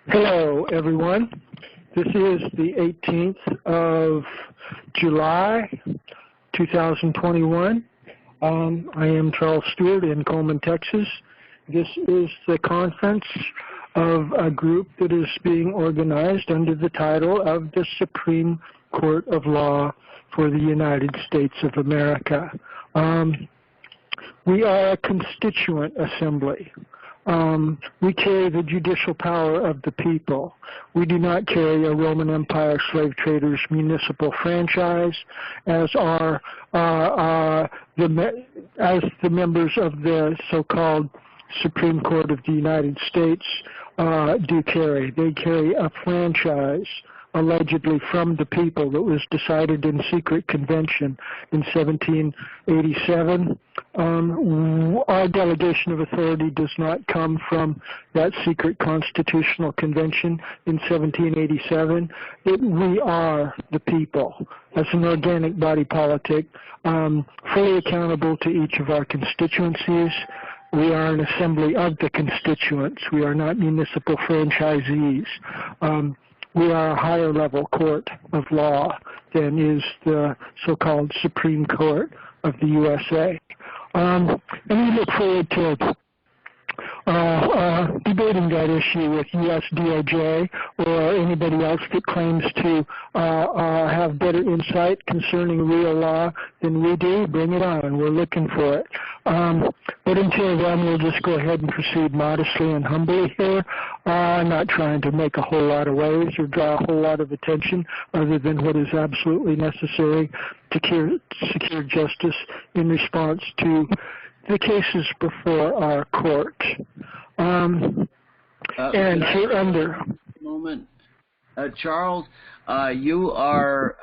Hello, everyone. This is the 18th of July, 2021. I am Charles Stewart in Coleman, Texas. This is the conference of a group that is being organized under the title of the Supreme Court of Law for the United States of America. We are a constituent assembly. We carry the judicial power of the people. We do not carry a Roman Empire slave traders municipal franchise, as the members of the so-called Supreme Court of the United States do carry. They carry a franchise, allegedly from the people, that was decided in secret convention in 1787. Our delegation of authority does not come from that secret constitutional convention in 1787. We are the people, as an organic body politic, fully accountable to each of our constituencies. We are an assembly of the constituents. We are not municipal franchisees. We are a higher level court of law than is the so-called Supreme Court of the USA. And we look forward to debating that issue with U.S. DOJ or anybody else that claims to have better insight concerning real law than we do. Bring it on. We're looking for it. But until then, we'll just go ahead and proceed modestly and humbly here, not trying to make a whole lot of waves or draw a whole lot of attention other than what is absolutely necessary to secure justice in response to the cases before our court. And here under... Moment. Charles, you are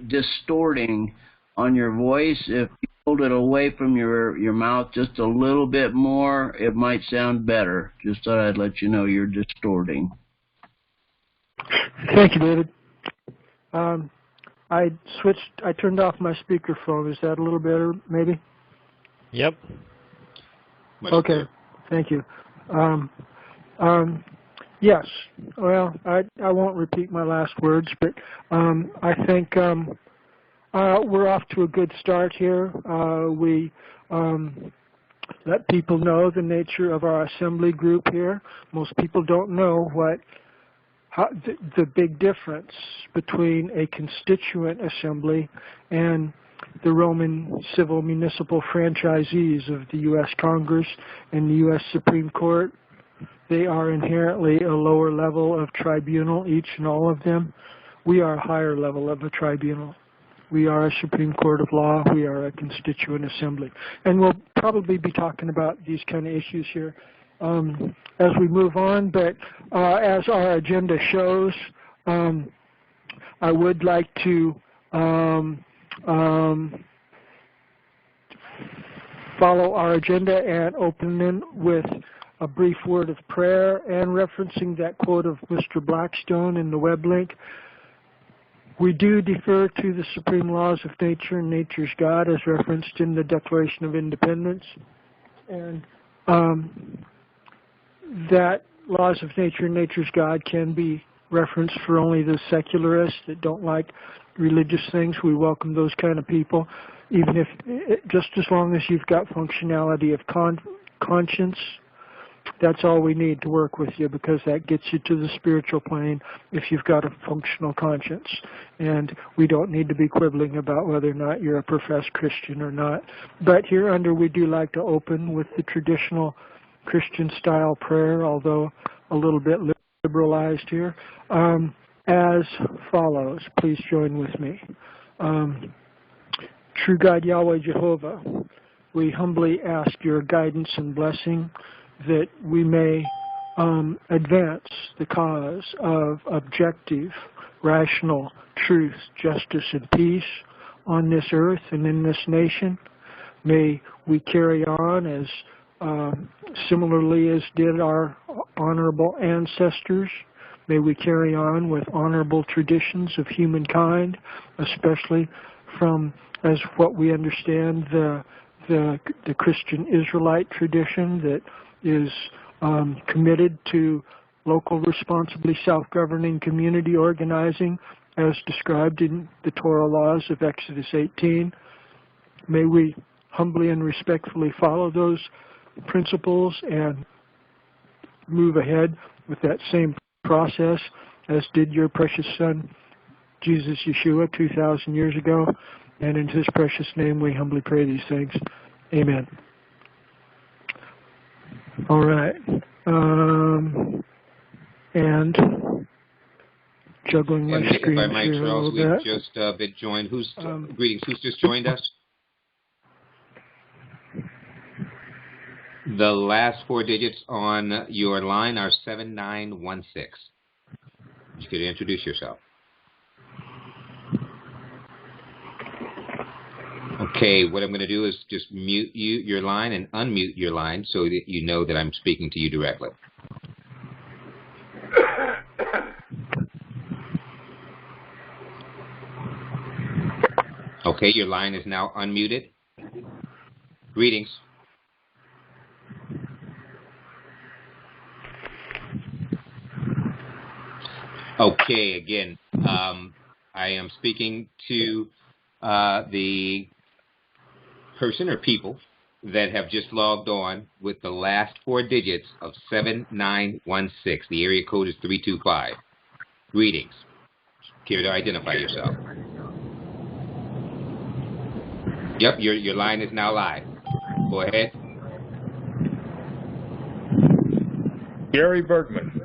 distorting on your voice. If you hold it away from your mouth just a little bit more, it might sound better. Just thought I'd let you know you're distorting. Thank you, David. I turned off my speakerphone. Is that a little better, maybe? Yep. Okay, thank you. Yes, well, I won't repeat my last words, but I think we're off to a good start here. We let people know the nature of our assembly group here. Most people don't know the big difference between a constituent assembly and the Roman civil municipal franchisees of the U.S. Congress and the U.S. Supreme Court. They are inherently a lower level of tribunal, each and all of them. We are a higher level of a tribunal. We are a Supreme Court of Law. We are a constituent assembly. And we'll probably be talking about these kind of issues here as we move on. But as our agenda shows, I would like to follow our agenda and open in with a brief word of prayer and referencing that quote of Mr. Blackstone in the web link. We do defer to the supreme laws of nature and nature's God as referenced in the Declaration of Independence, and that laws of nature and nature's God can be referenced for only the secularists that don't like religious things. We welcome those kind of people, even if, just as long as you've got functionality of conscience. That's all we need to work with you, because that gets you to the spiritual plane if you've got a functional conscience. And we don't need to be quibbling about whether or not you're a professed Christian or not. But here under, we do like to open with the traditional Christian-style prayer, although a little bit liberalized here, as follows. Please join with me. True God, Yahweh Jehovah, we humbly ask your guidance and blessing that we may advance the cause of objective, rational truth, justice, and peace on this earth and in this nation. May we carry on as similarly as did our honorable ancestors. May we carry on with honorable traditions of humankind, especially from, as what we understand, the Christian Israelite tradition that is committed to local responsibly self-governing community organizing as described in the Torah laws of Exodus 18. May we humbly and respectfully follow those principles and move ahead with that same process as did your precious Son, Jesus Yeshua, 2,000 years ago. And in His precious name we humbly pray these things. Amen. All right. And juggling my screen if I might, here Charles, a little bit. we've just been joined. Greetings. Who's just joined us? The last 4 digits on your line are 7916. You could introduce yourself. Okay, what I'm going to do is just mute your line and unmute your line so that you know that I'm speaking to you directly. Okay, your line is now unmuted. Greetings. Okay, again, I am speaking to the person or people that have just logged on with the last 4 digits of 7916. The area code is 325. Greetings. Care to identify yourself? Yep, your line is now live. Go ahead. Gary Bergman.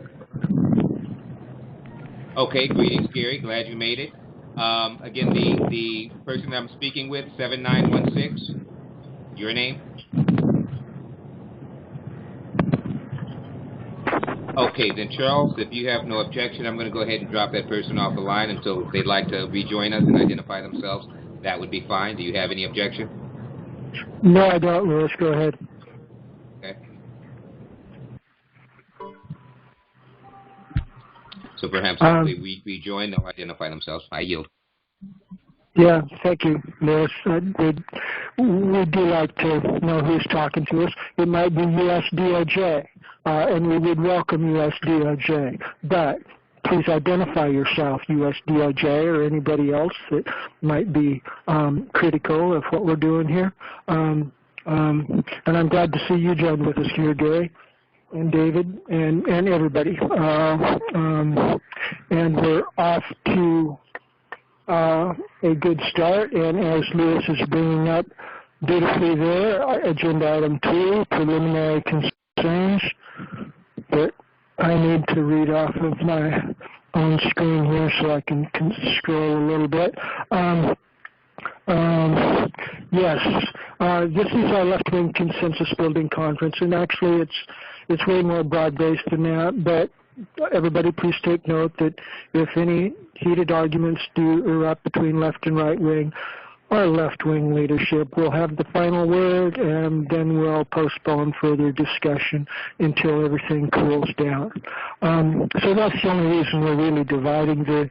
Okay, greetings, Gary. Glad you made it. Again, the person I'm speaking with, 7916. Your name? Okay, then Charles, if you have no objection, I'm going to go ahead and drop that person off the line until they'd like to rejoin us and identify themselves. That would be fine. Do you have any objection? No, I don't, Louis. Go ahead. Okay. So perhaps if they rejoin, they'll identify themselves. I yield. Yeah, thank you, Louis. We do like to know who's talking to us. It might be USDOJ, and we would welcome USDOJ. But please identify yourself, USDOJ, or anybody else that might be critical of what we're doing here. And I'm glad to see you join with us here, Gary and David and everybody. And we're off to a good start. And as Louis is bringing up beautifully there, agenda item 2, preliminary concerns, that I need to read off of my own screen here so I can scroll a little bit. Yes, this is our left-wing consensus building conference, and actually it's way more broad-based than that, but everybody please take note that if any heated arguments do erupt between left and right wing, our left-wing leadership will have the final word, and then we'll postpone further discussion until everything cools down. So that's the only reason we're really dividing the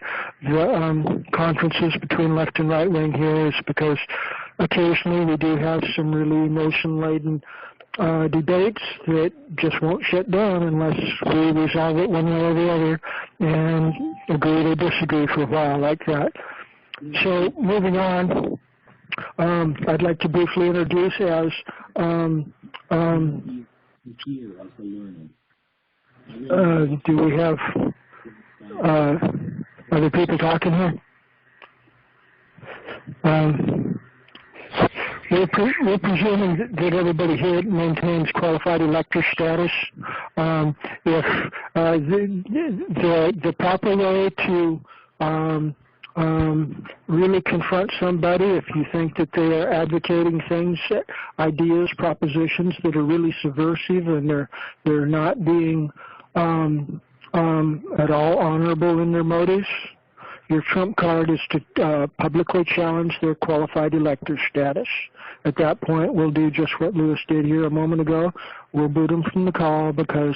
conferences between left and right wing here, is because occasionally we do have some really emotion-laden debates that just won't shut down unless we resolve it one way or the other and agree to disagree for a while like that. So moving on, I'd like to briefly introduce as do we have other people talking here? We're presuming that everybody here maintains qualified elector status. If the proper way to really confront somebody, if you think that they are advocating things, ideas, propositions that are really subversive and they're not being at all honorable in their motives, your trump card is to publicly challenge their qualified elector status. At that point, we'll do just what Louis did here a moment ago. We'll boot them from the call, because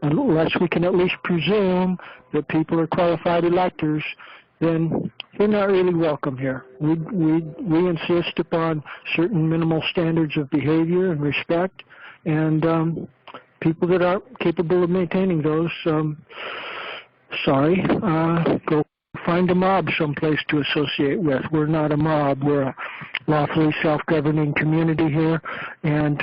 unless we can at least presume that people are qualified electors, then they're not really welcome here. We insist upon certain minimal standards of behavior and respect, and people that aren't capable of maintaining those, sorry, go find a mob someplace to associate with. We're not a mob. We're a lawfully self-governing community here, and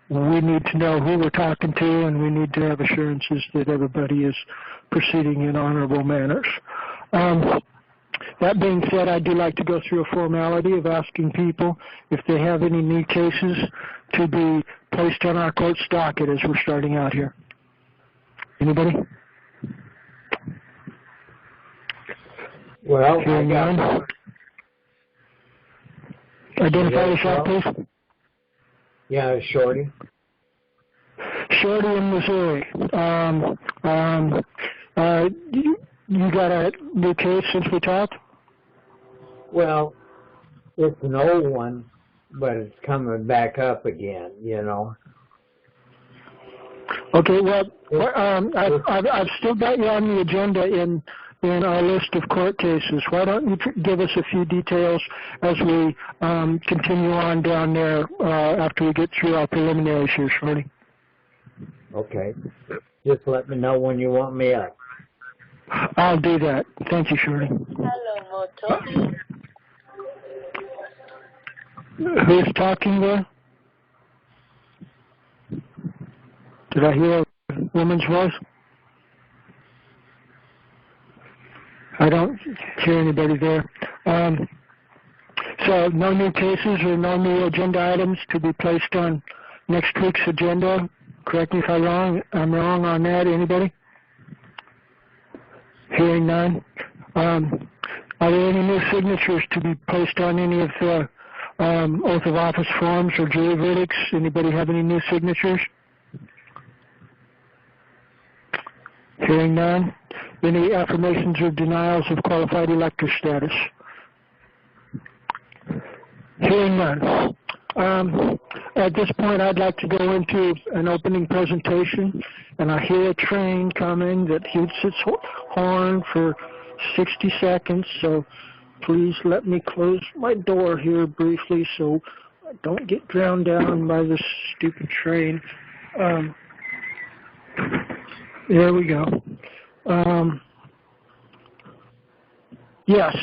we need to know who we're talking to, and we need to have assurances that everybody is proceeding in honorable manners. That being said, I do like to go through a formality of asking people if they have any new cases to be placed on our court's docket as we're starting out here. Anybody? Well, Hearing none. Identify yourself, please. Yeah, Shorty. Shorty in Missouri. You got a new case since we talked? Well, it's an old one, but it's coming back up again, you know. Okay, well, I've still got you on the agenda in our list of court cases. Why don't you give us a few details as we continue on down there after we get through our preliminaries here, Shorty? Okay. Just let me know when you want me up. I'll do that. Thank you, Shorty. Hello, Moto. Who's talking there? Did I hear a woman's voice? I don't hear anybody there. So no new cases or no new agenda items to be placed on next week's agenda. Correct me if I'm wrong on that. Anybody? Hearing none. Are there any new signatures to be placed on any of the oath of office forms or jury verdicts? Anybody have any new signatures? Hearing none. Any affirmations or denials of qualified elector status? Hearing none. At this point, I'd like to go into an opening presentation, and I hear a train coming that hoots its horn for 60 seconds, so please let me close my door here briefly so I don't get drowned down by this stupid train. There we go. Yes,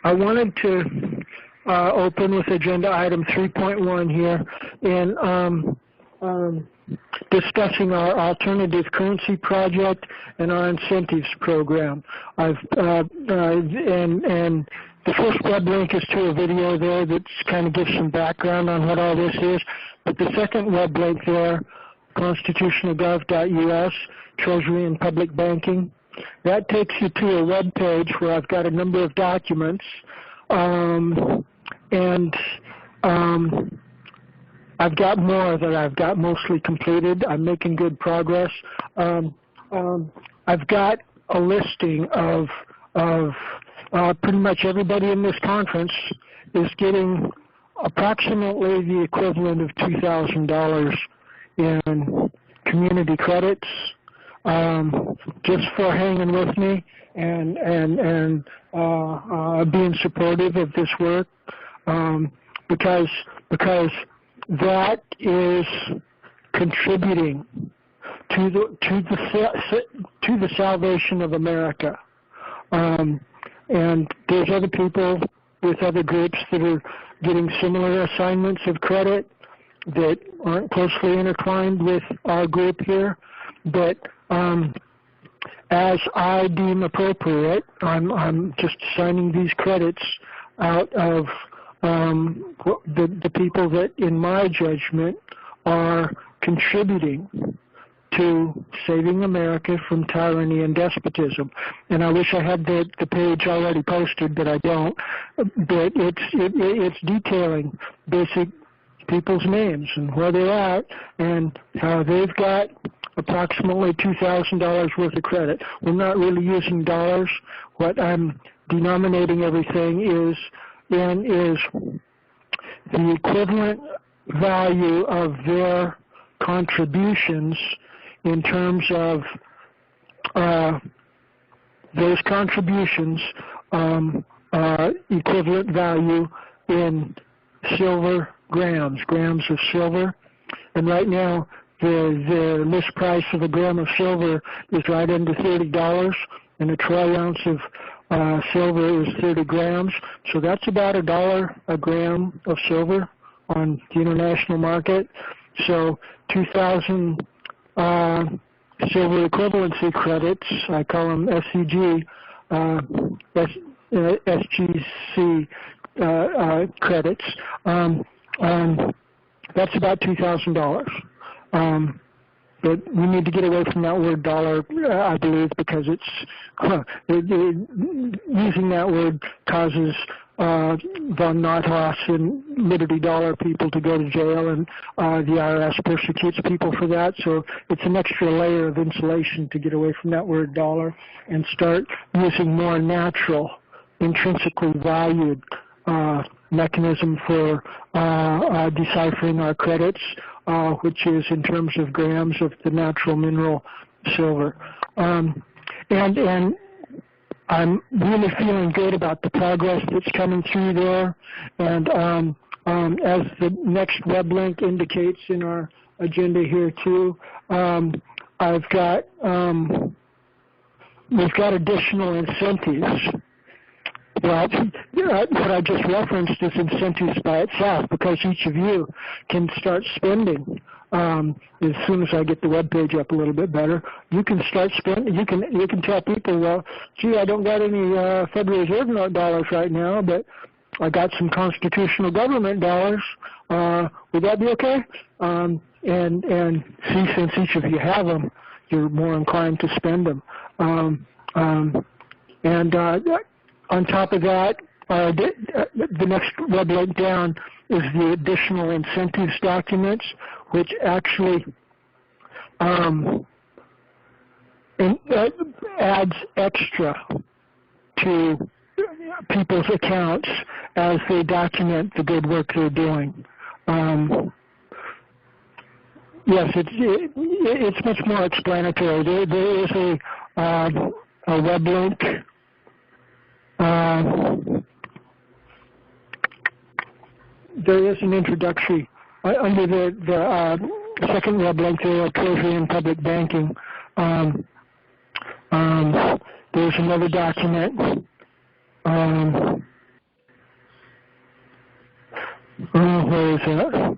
I wanted to open with agenda item 3.1 here and discussing our alternative currency project and our incentives program. And the first web link is to a video there that kind of gives some background on what all this is. But the second web link there, constitutionalgov.us, Treasury and Public Banking, that takes you to a web page where I've got a number of documents. I've got more that I've got mostly completed. I'm making good progress. I've got a listing of pretty much everybody in this conference is getting approximately the equivalent of $2,000 in community credits just for hanging with me and being supportive of this work, because that is contributing to the salvation of America. And there's other people with other groups that are getting similar assignments of credit that aren't closely intertwined with our group here, but as I deem appropriate, I'm just assigning these credits out of the people that, in my judgment, are contributing to saving America from tyranny and despotism. And I wish I had the page already posted, but I don't. But it's detailing basic people's names and where they're at and how they've got approximately $2,000 worth of credit. We're not really using dollars. What I'm denominating everything is the equivalent value of their contributions in terms of those contributions equivalent value in silver grams of silver, and right now the list price of a gram of silver is right under $30, and a troy ounce of silver is 30 grams. So that's about $1 a gram of silver on the international market. So 2,000 silver equivalency credits, I call them SEG, SGC credits. That's about $2,000. But we need to get away from that word dollar, I believe, because using that word causes von Nothaus and Liberty Dollar people to go to jail, and the IRS persecutes people for that. So it's an extra layer of insulation to get away from that word dollar and start using more natural, intrinsically valued mechanism for deciphering our credits, which is in terms of grams of the natural mineral silver. And I'm really feeling good about the progress that's coming through there. And as the next web link indicates in our agenda here too, we've got additional incentives. Well, what I just referenced is incentives by itself, because each of you can start spending. As soon as I get the web page up a little bit better, you can start spending. You can tell people, well, gee, I don't got any Federal Reserve dollars right now, but I got some constitutional government dollars. Would that be okay? And see, since each of you have them, you're more inclined to spend them. On top of that, the next web link down is the additional incentives documents, which actually adds extra to people's accounts as they document the good work they're doing. Yes, it's much more explanatory. There is a web link. There is an introductory under the second web link there, Treasury and Public Banking. There's another document. Where is that?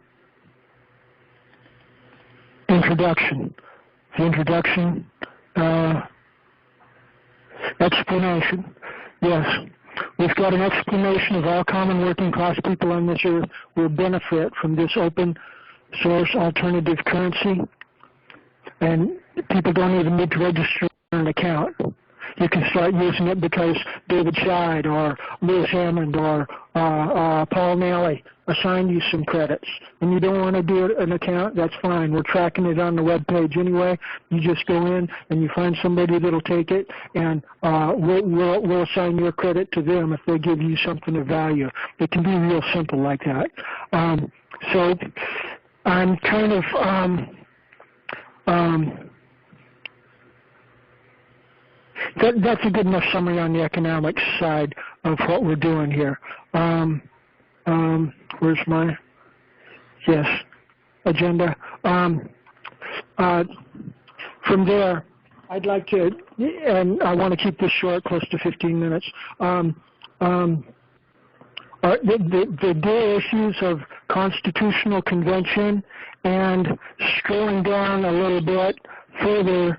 Introduction. The introduction. Explanation. Yes. We've got an explanation of all common working class people on this earth will benefit from this open source alternative currency. And people don't even need to register an account. You can start using it because David Scheid or Lewis Hammond or Paul Nally assigned you some credits. And you don't want to do an account, that's fine. We're tracking it on the web page anyway. You just go in and you find somebody that'll take it, and we'll assign your credit to them if they give you something of value. It can be real simple like that. So I'm kind of that's a good enough summary on the economics side of what we're doing here. Where's my agenda? From there, I'd like to, and I want to keep this short, close to 15 minutes. The dual issues of constitutional convention, and scrolling down a little bit further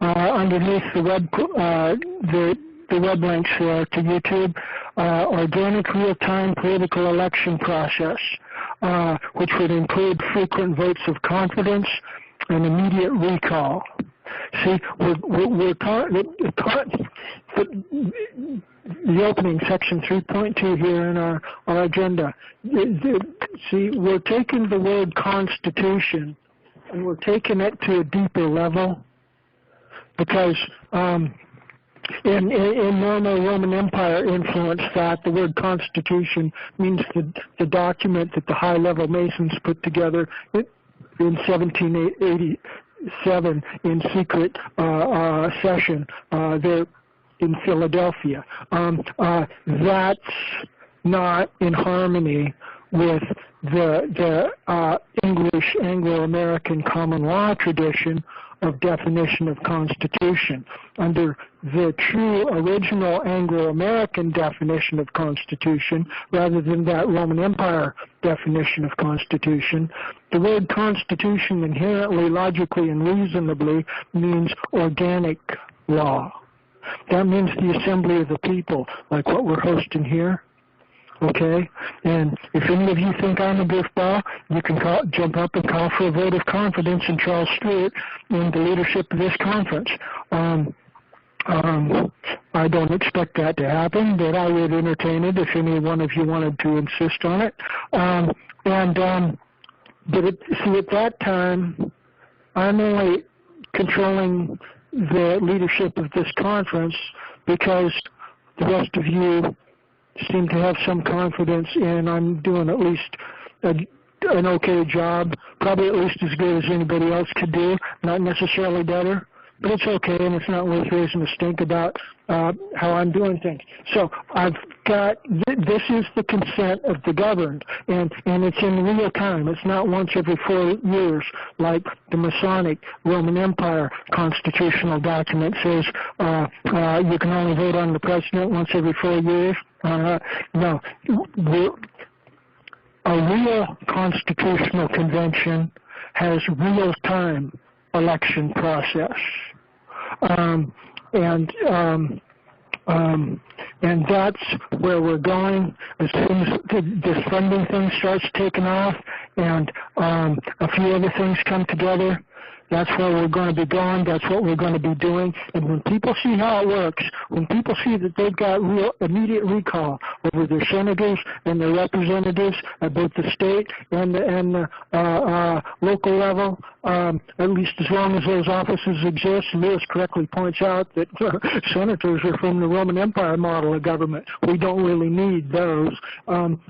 underneath the web links to YouTube, organic real-time political election process, which would include frequent votes of confidence and immediate recall. See, the opening, section 3.2 here in our agenda. See, we're taking the word constitution and we're taking it to a deeper level, because in normal Roman Empire influence thought, the word constitution means the document that the high-level Masons put together in 1787 in secret session there in Philadelphia. That's not in harmony with English Anglo-American common law tradition of definition of Constitution. Under the true original Anglo-American definition of Constitution, rather than that Roman Empire definition of Constitution, the word Constitution inherently, logically, and reasonably means organic law. That means the assembly of the people, like what we're hosting here. Okay, and if any of you think I'm a goofball, you can jump up and call for a vote of confidence in Charles Stewart and the leadership of this conference. I don't expect that to happen, but I would entertain it if any one of you wanted to insist on it. See, at that time, I'm only controlling the leadership of this conference because the rest of you seem to have some confidence in I'm doing at least an okay job, probably at least as good as anybody else could do, not necessarily better, but it's okay, and it's not worth raising a stink about how I'm doing things. So I've got, this is the consent of the governed, and it's in real time. It's not once every 4 years like the Masonic Roman Empire constitutional document says you can only vote on the president once every 4 years. No, a real constitutional convention has real-time election process, and that's where we're going as soon as this funding thing starts taking off, and a few other things come together. That's where we're going to be going. That's what we're going to be doing. And when people see how it works, when people see that they've got real immediate recall over their senators and their representatives at both the state and the local level, at least as long as those offices exist, Lewis correctly points out that senators are from the Roman Empire model of government. We don't really need those. So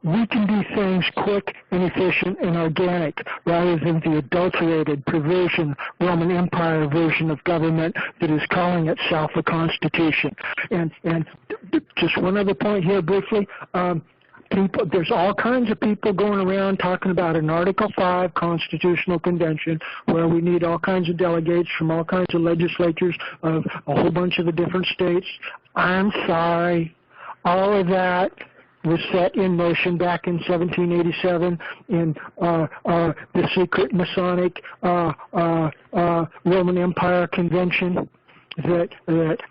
we can do things quick and efficient and organic rather than the adulterated provision Roman Empire version of government that is calling itself a constitution. And just one other point here briefly. There's all kinds of people going around talking about an Article 5 constitutional convention where we need all kinds of delegates from all kinds of legislatures of a whole bunch of the different states. I'm sorry. All of that was set in motion back in 1787 in the secret Masonic Roman Empire Convention that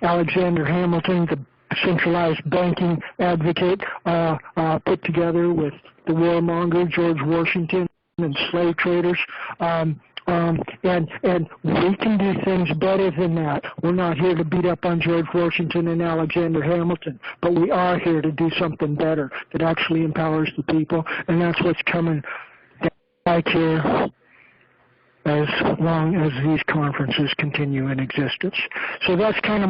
Alexander Hamilton, the centralized banking advocate, put together with the warmonger George Washington and slave traders. And we can do things better than that. We're not here to beat up on George Washington and Alexander Hamilton, but we are here to do something better that actually empowers the people, and that's what's coming back here as long as these conferences continue in existence. So that's kind of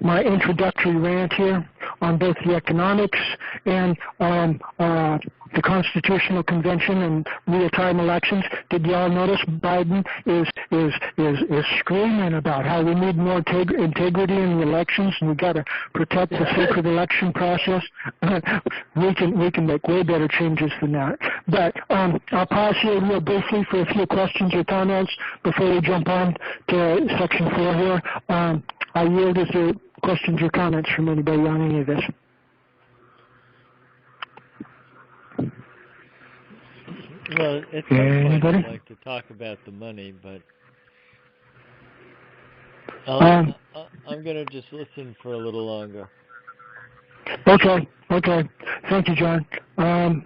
my introductory rant here on both the economics and the Constitutional Convention and real-time elections. Did y'all notice Biden is screaming about how we need more integrity in the elections and we got to protect the sacred election process? we can make way better changes than that. But I'll pause here real briefly for a few questions or comments before we jump on to Section 4 here. I yield. Is there questions or comments from anybody on any of this? Well, at some point I'd like to talk about the money, but I'm going to just listen for a little longer. Okay. Thank you, John. I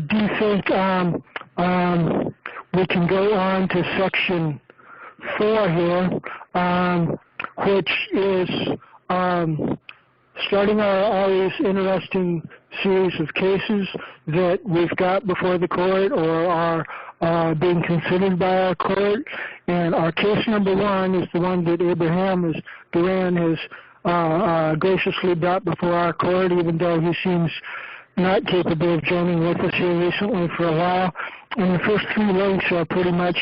do think we can go on to Section 4 here, which is starting all these interesting series of cases that we've got before the court or are being considered by our court. And our case number 1 is the one that Abraham Duran has graciously brought before our court, even though he seems not capable of joining with us here recently for a while. And the first 3 links are pretty much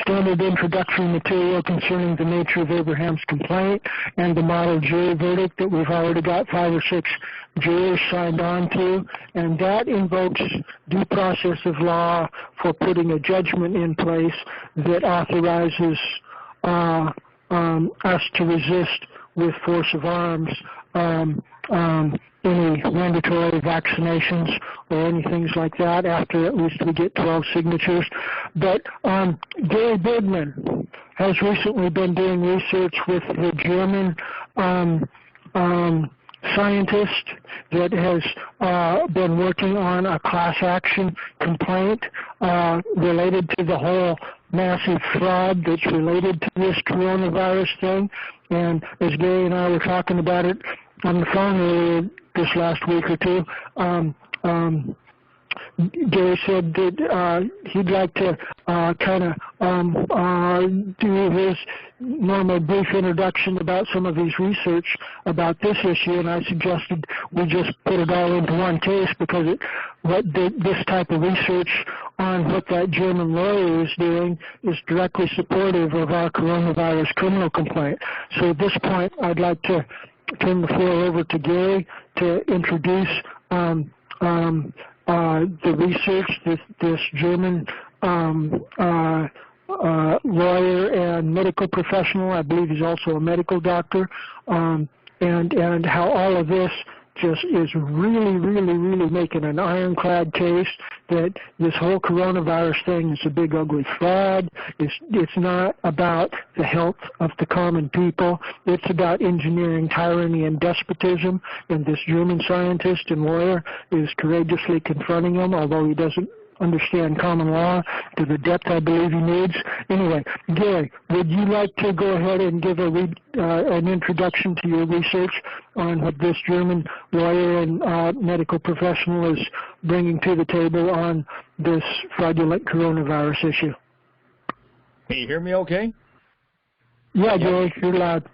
standard introductory material concerning the nature of Abraham's complaint and the model jury verdict that we've already got 5 or 6 jurors signed on to, and that invokes due process of law for putting a judgment in place that authorizes us to resist with force of arms any mandatory vaccinations or any things like that after at least we get 12 signatures. But Gary Bergman has recently been doing research with the German scientist that has been working on a class action complaint related to the whole massive fraud that's related to this coronavirus thing. And as Gary and I were talking about it on the phone earlier this last week or two, Gary said that he'd like to kind of do his normal brief introduction about some of his research about this issue, and I suggested we just put it all into one case because this type of research on what that German lawyer is doing is directly supportive of our coronavirus criminal complaint. So at this point, I'd like to turn the floor over to Gary to introduce the research this German lawyer and medical professional, I believe he's also a medical doctor, and how all of this just is really, really, really making an ironclad case that this whole coronavirus thing is a big ugly fraud. It's not about the health of the common people. It's about engineering tyranny and despotism, and this German scientist and lawyer is courageously confronting them, although he doesn't understand common law to the depth I believe he needs. Anyway, Gary, would you like to go ahead and give an introduction to your research on what this German lawyer and medical professional is bringing to the table on this fraudulent coronavirus issue? Can you hear me okay? Yeah, Gary, you're loud.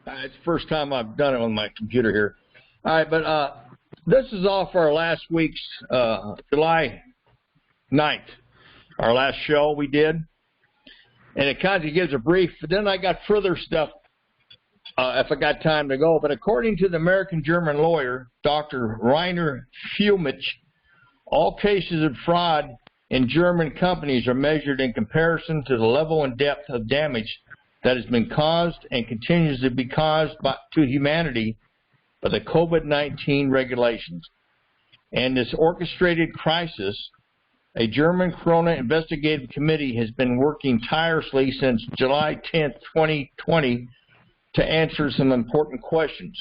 It's the first time I've done it on my computer here. All right, but this is off our last week's July 9th, our last show we did, and it kind of gives a brief, but then I got further stuff if I got time to go. But according to the American-German lawyer, Dr. Rainer Fuellmich, all cases of fraud in German companies are measured in comparison to the level and depth of damage that has been caused and continues to be caused to humanity by the COVID-19 regulations. And this orchestrated crisis, a German Corona Investigative Committee has been working tirelessly since July 10, 2020 to answer some important questions.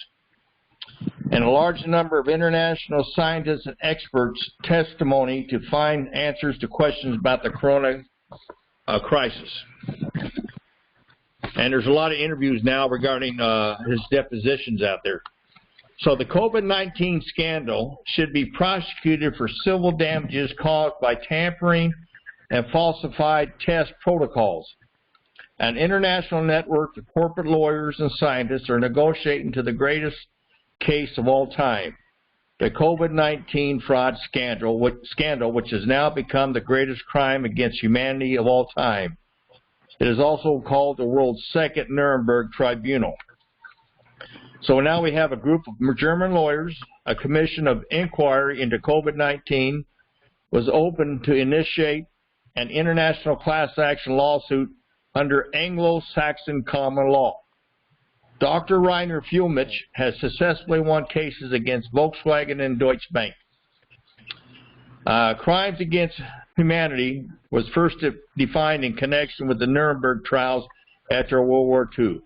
And a large number of international scientists and experts testimony to find answers to questions about the corona crisis. And there's a lot of interviews now regarding his depositions out there. So the COVID-19 scandal should be prosecuted for civil damages caused by tampering and falsified test protocols. An international network of corporate lawyers and scientists are negotiating to the greatest case of all time, the COVID-19 fraud scandal, which has now become the greatest crime against humanity of all time. It is also called the world's second Nuremberg Tribunal. So now we have a group of German lawyers. A commission of inquiry into COVID-19 was opened to initiate an international class action lawsuit under Anglo-Saxon common law. Dr. Rainer Fuellmich has successfully won cases against Volkswagen and Deutsche Bank. Crimes against humanity was first defined in connection with the Nuremberg trials after World War II.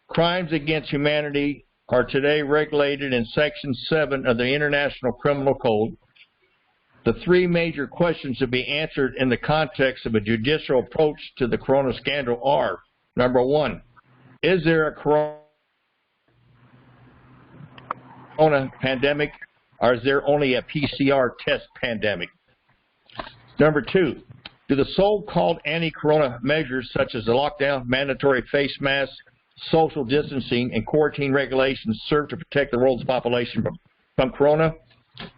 Crimes against humanity are today regulated in Section 7 of the International Criminal Code. The three major questions to be answered in the context of a judicial approach to the corona scandal are, number one, is there a corona pandemic, or is there only a PCR test pandemic? Number two, do the so-called anti-corona measures such as the lockdown, mandatory face masks, social distancing, and quarantine regulations serve to protect the world's population from corona?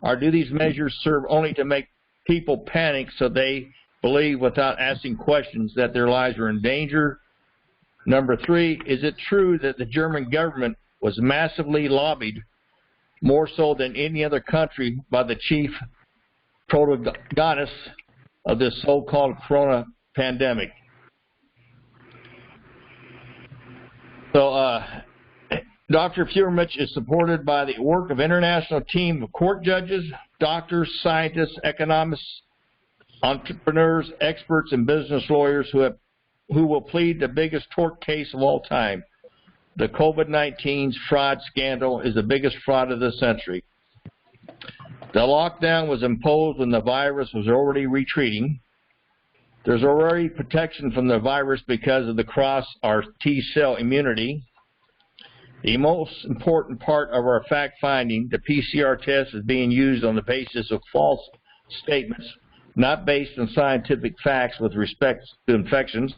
Or do these measures serve only to make people panic so they believe without asking questions that their lives are in danger? Number 3, is it true that the German government was massively lobbied, more so than any other country, by the chief protagonist of this so-called corona pandemic? So Dr. Furemich is supported by the work of an international team of court judges, doctors, scientists, economists, entrepreneurs, experts, and business lawyers who will plead the biggest tort case of all time. The COVID-19 fraud scandal is the biggest fraud of the century. The lockdown was imposed when the virus was already retreating. There's already protection from the virus because of the cross our T-cell immunity. The most important part of our fact-finding, the PCR test, is being used on the basis of false statements, not based on scientific facts with respect to infections.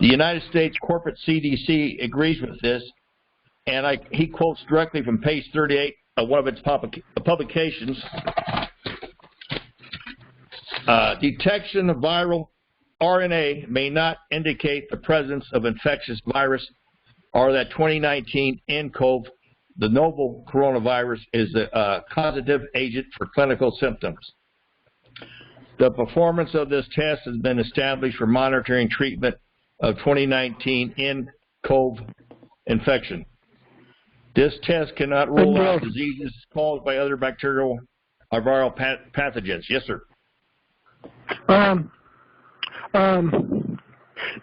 The United States corporate CDC agrees with this, and he quotes directly from page 38 of one of its publications. Detection of viral RNA may not indicate the presence of infectious virus or that 2019 nCoV, the novel coronavirus, is the causative agent for clinical symptoms. The performance of this test has been established for monitoring treatment of 2019 nCoV infection. This test cannot rule out diseases caused by other bacterial or viral pathogens. Yes, sir.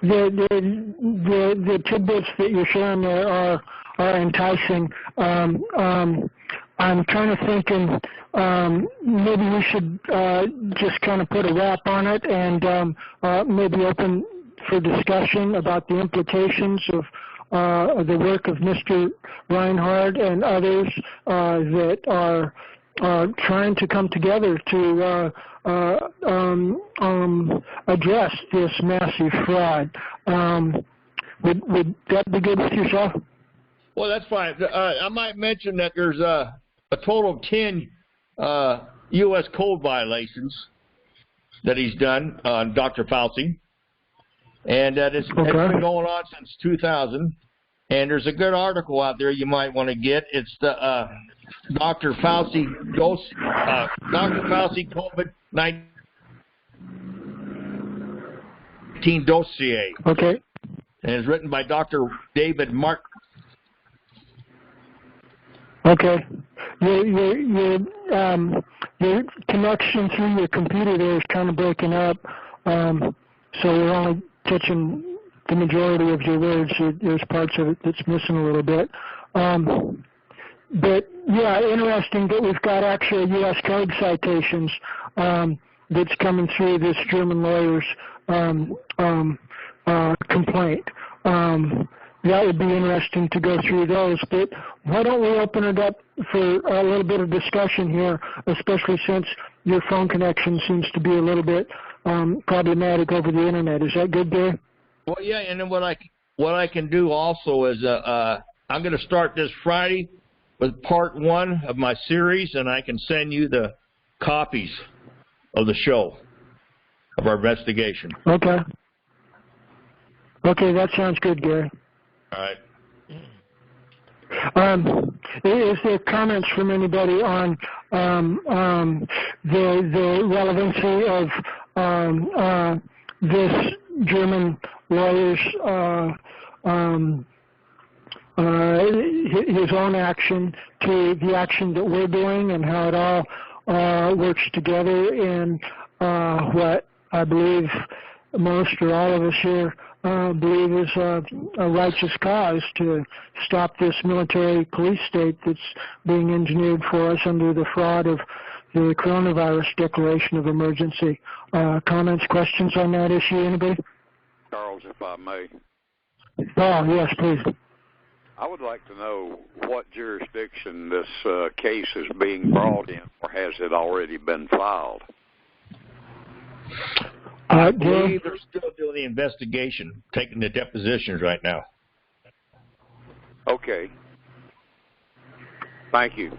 The tidbits that you're sharing there are enticing. I'm kind of thinking maybe we should just kind of put a wrap on it and maybe open for discussion about the implications of the work of Mr. Reinhardt and others that are trying to come together to address this massive fraud. Would that be good with yourself? Well, that's fine. I might mention that there's a total of 10 U.S. code violations that he's done on Dr. Fauci, and that it's been going on since 2000. And there's a good article out there you might want to get. It's the Dr. Fauci COVID-19 dossier. Okay. And it's written by Dr. David Mark. Okay. Your connection through your computer there is kind of breaking up, so we're only catching the majority of your words. There's parts of it that's missing a little bit. But, yeah, interesting that we've got actual U.S. code citations that's coming through this German lawyer's complaint. That would be interesting to go through those. But why don't we open it up for a little bit of discussion here, especially since your phone connection seems to be a little bit problematic over the Internet. Is that good, Dave? Well, yeah, and then what I can do also is I'm going to start this Friday with part 1 of my series, and I can send you the copies of the show, of our investigation. Okay. Okay, that sounds good, Gary. All right. Is there comments from anybody on the relevancy of this German lawyer's his own action to the action that we're doing, and how it all works together in what I believe most or all of us here believe is a righteous cause to stop this military police state that's being engineered for us under the fraud of the coronavirus declaration of emergency. Comments, questions on that issue, anybody? Charles, if I may. Oh, yes, please. I would like to know what jurisdiction this case is being brought in, or has it already been filed? I believe they're still doing the investigation, taking the depositions right now. Okay. Thank you.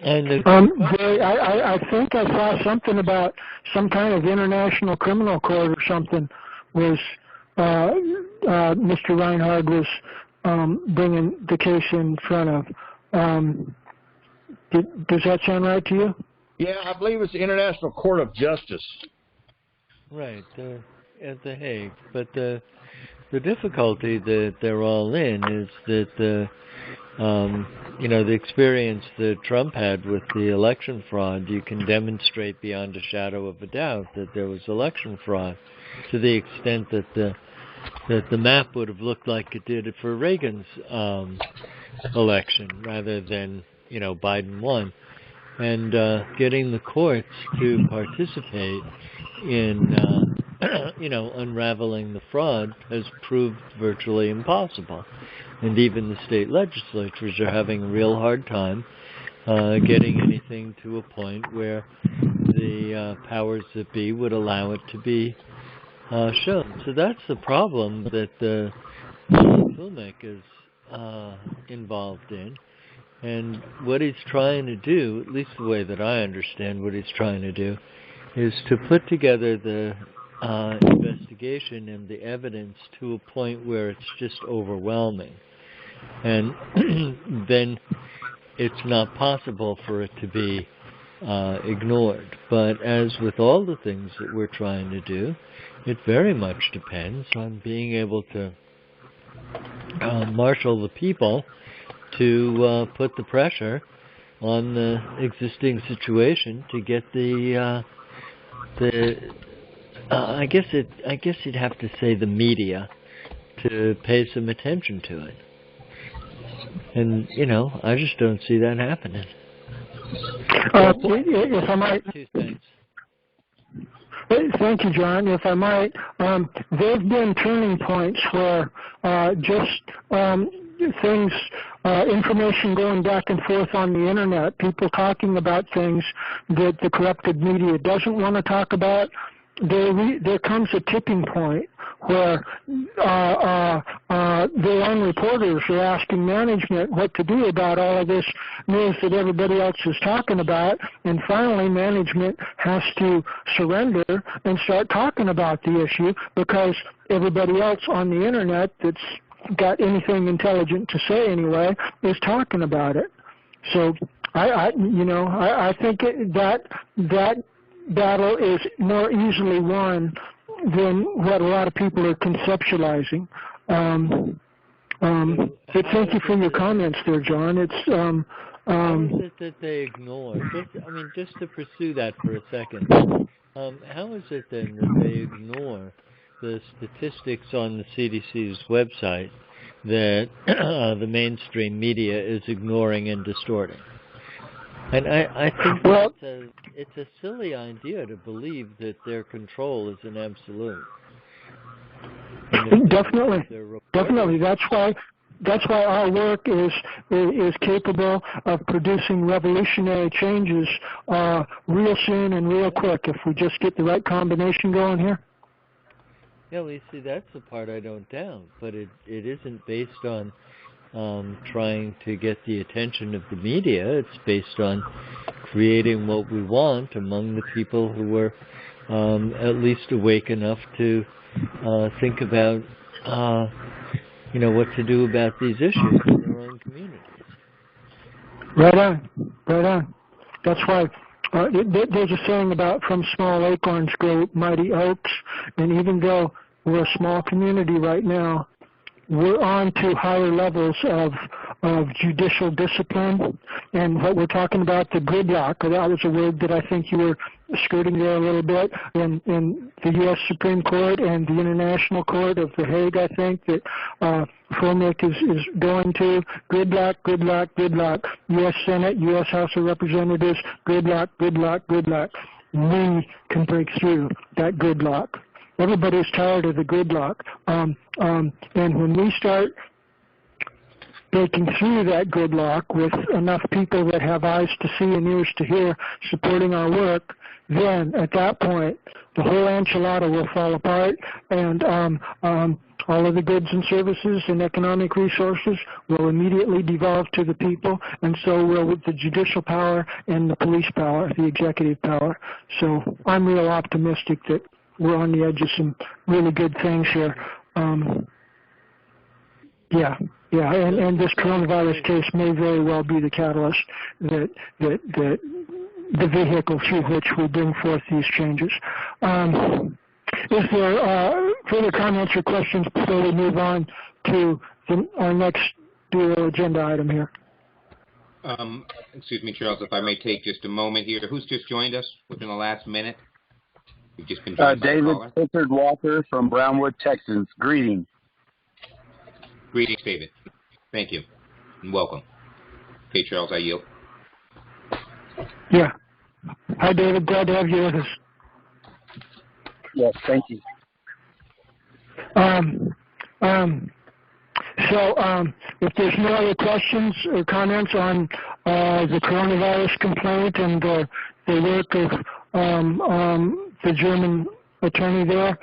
And Gary, I think I saw something about some kind of international criminal court or something was Mr. Reinhard was bringing the case in front of. Does that sound right to you? Yeah, I believe it's the International Court of Justice. Right, at The Hague. But the difficulty that they're all in is that the experience that Trump had with the election fraud, you can demonstrate beyond a shadow of a doubt that there was election fraud, to the extent that the map would have looked like it did for Reagan's election, rather than Biden won. And getting the courts to participate in unraveling the fraud has proved virtually impossible. And even the state legislatures are having a real hard time getting anything to a point where the powers that be would allow it to be shown. So that's the problem that the FUMEC is involved in. And what he's trying to do, at least the way that I understand what he's trying to do, is to put together the investigation and the evidence to a point where it's just overwhelming. And then it's not possible for it to be ignored. But as with all the things that we're trying to do, it very much depends on being able to marshal the people to put the pressure on the existing situation to get I guess you'd have to say the media to pay some attention to it. And I just don't see that happening. If I might. Thank you, John. If I might, there have been turning points where things, information going back and forth on the internet, people talking about things that the corrupted media doesn't want to talk about. There comes a tipping point where their own reporters are asking management what to do about all of this news that everybody else is talking about, and finally management has to surrender and start talking about the issue because everybody else on the internet that's got anything intelligent to say anyway is talking about it. So I think that battle is more easily won than what a lot of people are conceptualizing. But thank you for your comments there, John. It's how is it that they ignore? Just to pursue that for a second. How is it then that they ignore the statistics on the CDC's website that the mainstream media is ignoring and distorting? And I think it's a silly idea to believe that their control is an absolute. Definitely. That's why our work is capable of producing revolutionary changes real soon and real quick if we just get the right combination going here. Yeah, well, you see, that's the part I don't doubt, but it isn't based on trying to get the attention of the media. It's based on creating what we want among the people who are at least awake enough to think about, what to do about these issues in their own communities. Right on. That's why there's a saying about from small acorns grow mighty oaks, and even though we're a small community right now, we're on to higher levels of judicial discipline. And what we're talking about, the gridlock, that was a word that I think you were skirting there a little bit, in the U.S. Supreme Court and the International Court of The Hague, I think, that FOMIC is going to. Gridlock. U.S. Senate, U.S. House of Representatives, gridlock. We can break through that gridlock. Everybody's tired of the gridlock. And when we start breaking through that gridlock with enough people that have eyes to see and ears to hear supporting our work, then at that point the whole enchilada will fall apart, and all of the goods and services and economic resources will immediately devolve to the people, and so will with the judicial power and the police power, the executive power. So I'm real optimistic that we're on the edge of some really good things here. And this coronavirus case may very well be the catalyst, that the vehicle through which we bring forth these changes. Is there further comments or questions before we move on to our next dual agenda item here? Excuse me, Charles, if I may take just a moment here. Who's just joined us within the last minute? You've just been joined by David caller. Clifford Walker from Brownwood, Texas. Greetings. Greetings, David. Thank you, and welcome. Okay, Charles, I yield. Yeah. Hi, David. Glad to have you with us. Yes, thank you. If there's no other questions or comments on the coronavirus complaint and the work of the German attorney there,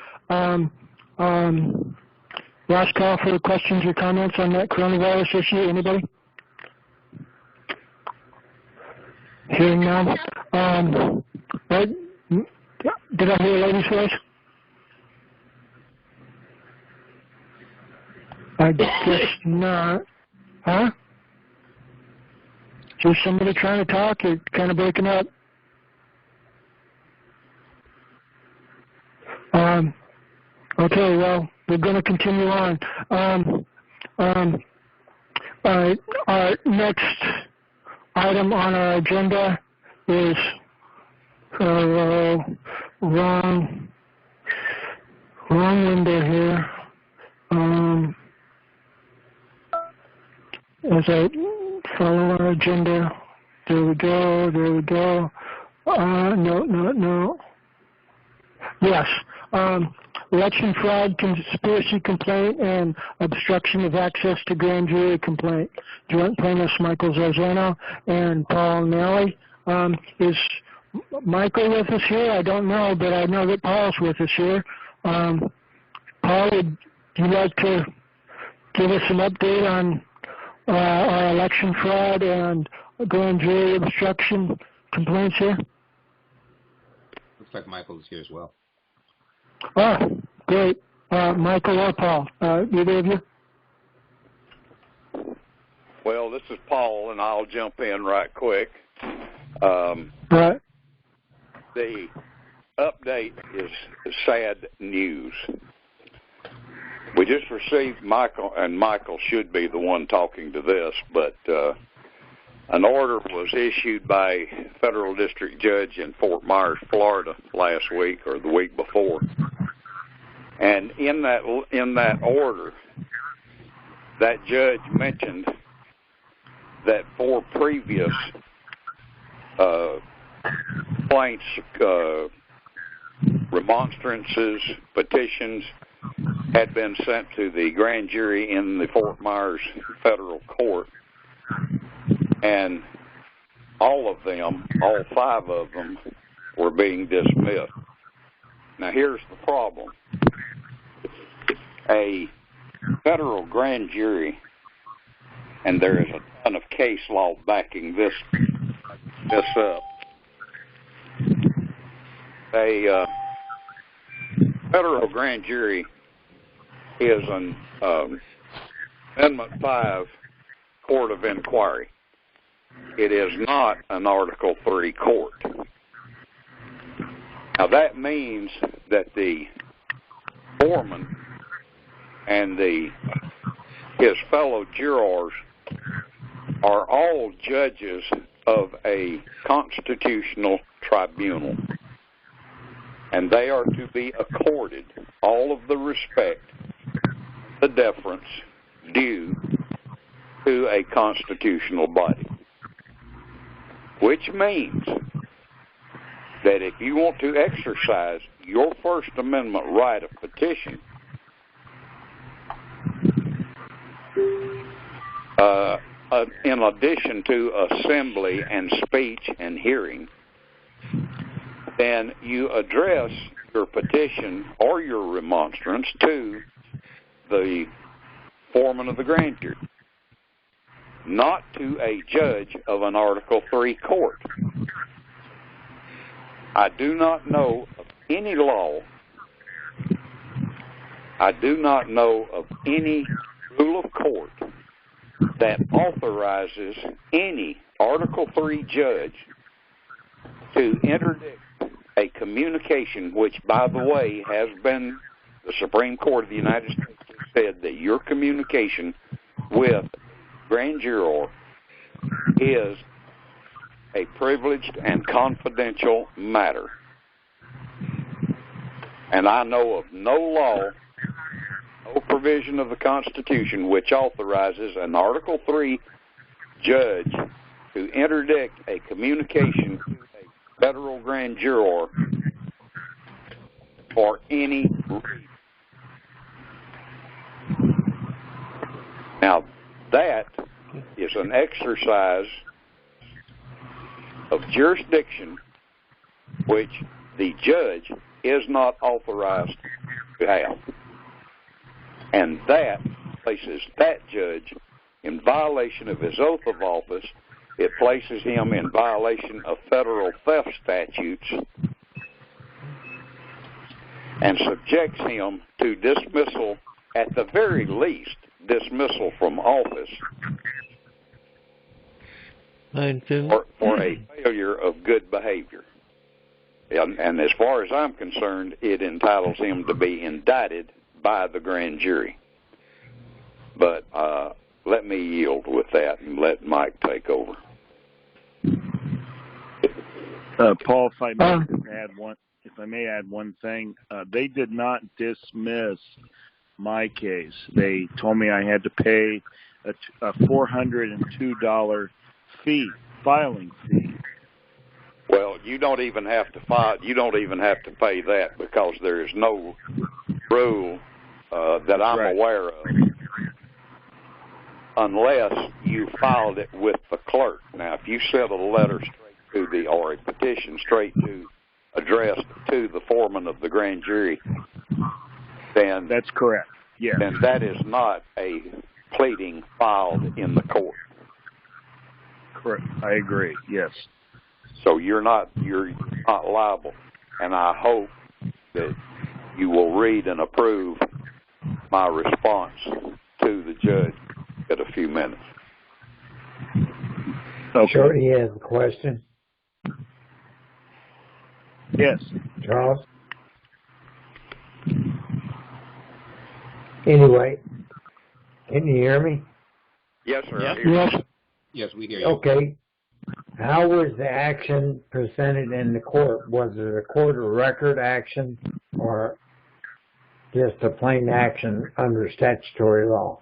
last call for questions or comments on that coronavirus issue. Anybody? Hearing none. Right? Did I hear a lady's voice? I guess not. Huh? Is somebody trying to talk? You're kind of breaking up. Okay, well, we're going to continue on. Our next item on our agenda is wrong window here. As I follow our agenda, there we go. No. Yes. Election fraud, conspiracy complaint, and obstruction of access to grand jury complaint. Joint plaintiffs Michael Zarzano and Paul Nally. Is Michael with us here? I don't know, but I know that Paul's with us here. Paul, would you like to give us an update on our election fraud and grand jury obstruction complaints here? Looks like Michael is here as well. Oh, great. Michael or Paul, either of you? Well, this is Paul, and I'll jump in right quick. Right. The update is sad news. We just received Michael, and Michael should be the one talking to this, but an order was issued by a federal district judge in Fort Myers, Florida last week or the week before. And in that order, that judge mentioned that 4 previous complaints, remonstrances, petitions had been sent to the grand jury in the Fort Myers federal court, and all 5 of them were being dismissed. Now here's the problem. A federal grand jury, and there is a ton of case law backing this up. A federal grand jury is an Amendment 5 court of inquiry. It is not an Article 3 court. Now that means that the foreman and his fellow jurors are all judges of a constitutional tribunal, and they are to be accorded all of the respect, the deference due to a constitutional body, which means that if you want to exercise your First Amendment right of petition, in addition to assembly and speech and hearing, then you address your petition or your remonstrance to the foreman of the grand jury, not to a judge of an Article III court. I do not know of any law, I do not know of any rule of court that authorizes any Article III judge to interdict a communication, which, by the way, has been, the Supreme Court of the United States has said that your communication with grand juror is a privileged and confidential matter. And I know of no law, no provision of the Constitution which authorizes an Article III judge to interdict a communication to a federal grand juror for any reason. Now, that is an exercise of jurisdiction which the judge is not authorized to have. And that places that judge in violation of his oath of office. It places him in violation of federal theft statutes and subjects him to dismissal, at the very least, dismissal from office for a failure of good behavior. And as far as I'm concerned, it entitles him to be indicted by the grand jury. But let me yield with that and let Mike take over. Paul, if I may add one thing, they did not dismiss my case. They told me I had to pay a $402 filing fee. Well, you don't even have to file. You don't even have to pay that, because there is no rule that I'm aware of, unless you filed it with the clerk. Now, if you sent a letter straight to or a petition addressed to the foreman of the grand jury, then that's correct. Yeah. Then that is not a pleading filed in the court. Correct. I agree. Yes. So you're not liable, and I hope that you will read and approve my response to the judge in a few minutes. Okay. Shorty has a question. Yes. Charles? Anyway, can you hear me? Yes, sir. Yes. Yes, we hear you. Okay. How was the action presented in the court? Was it a court of record action or just a plain action under statutory law?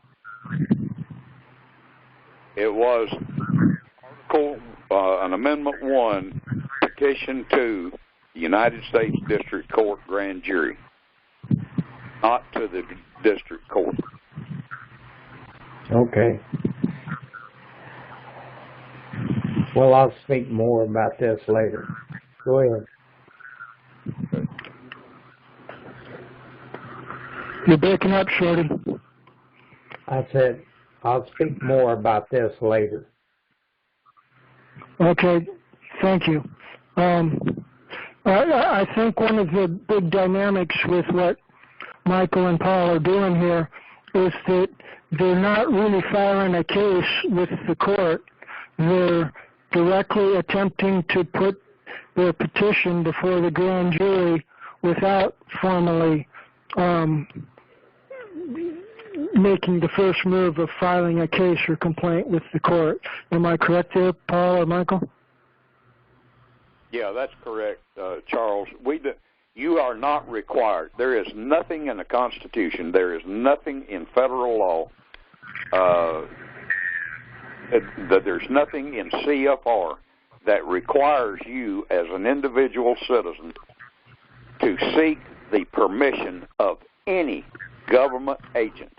It was an Amendment 1 petition to the United States District Court grand jury, not to the district court. Okay. Well, I'll speak more about this later. Go ahead. You're breaking up, Shorty. I said I'll speak more about this later. Okay, thank you. I think one of the big dynamics with what Michael and Paul are doing here is that they're not really filing a case with the court. They're directly attempting to put their petition before the grand jury without formally making the first move of filing a case or complaint with the court. Am I correct there, Paul or Michael? Yeah, that's correct, Charles. You are not required. There is nothing in the Constitution, there is nothing in federal law, there's nothing in CFR that requires you as an individual citizen to seek the permission of any government agent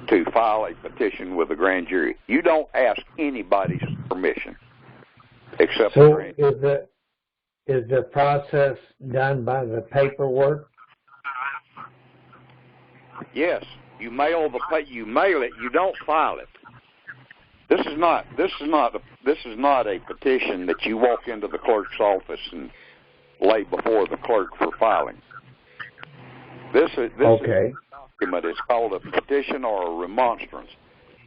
to file a petition with a grand jury. You don't ask anybody's permission except the grand jury. is the process done by the paperwork? Yes, you mail it. You don't file it. This is not a petition that you walk into the clerk's office and lay before the clerk for filing. This is a document. It's called a petition or a remonstrance,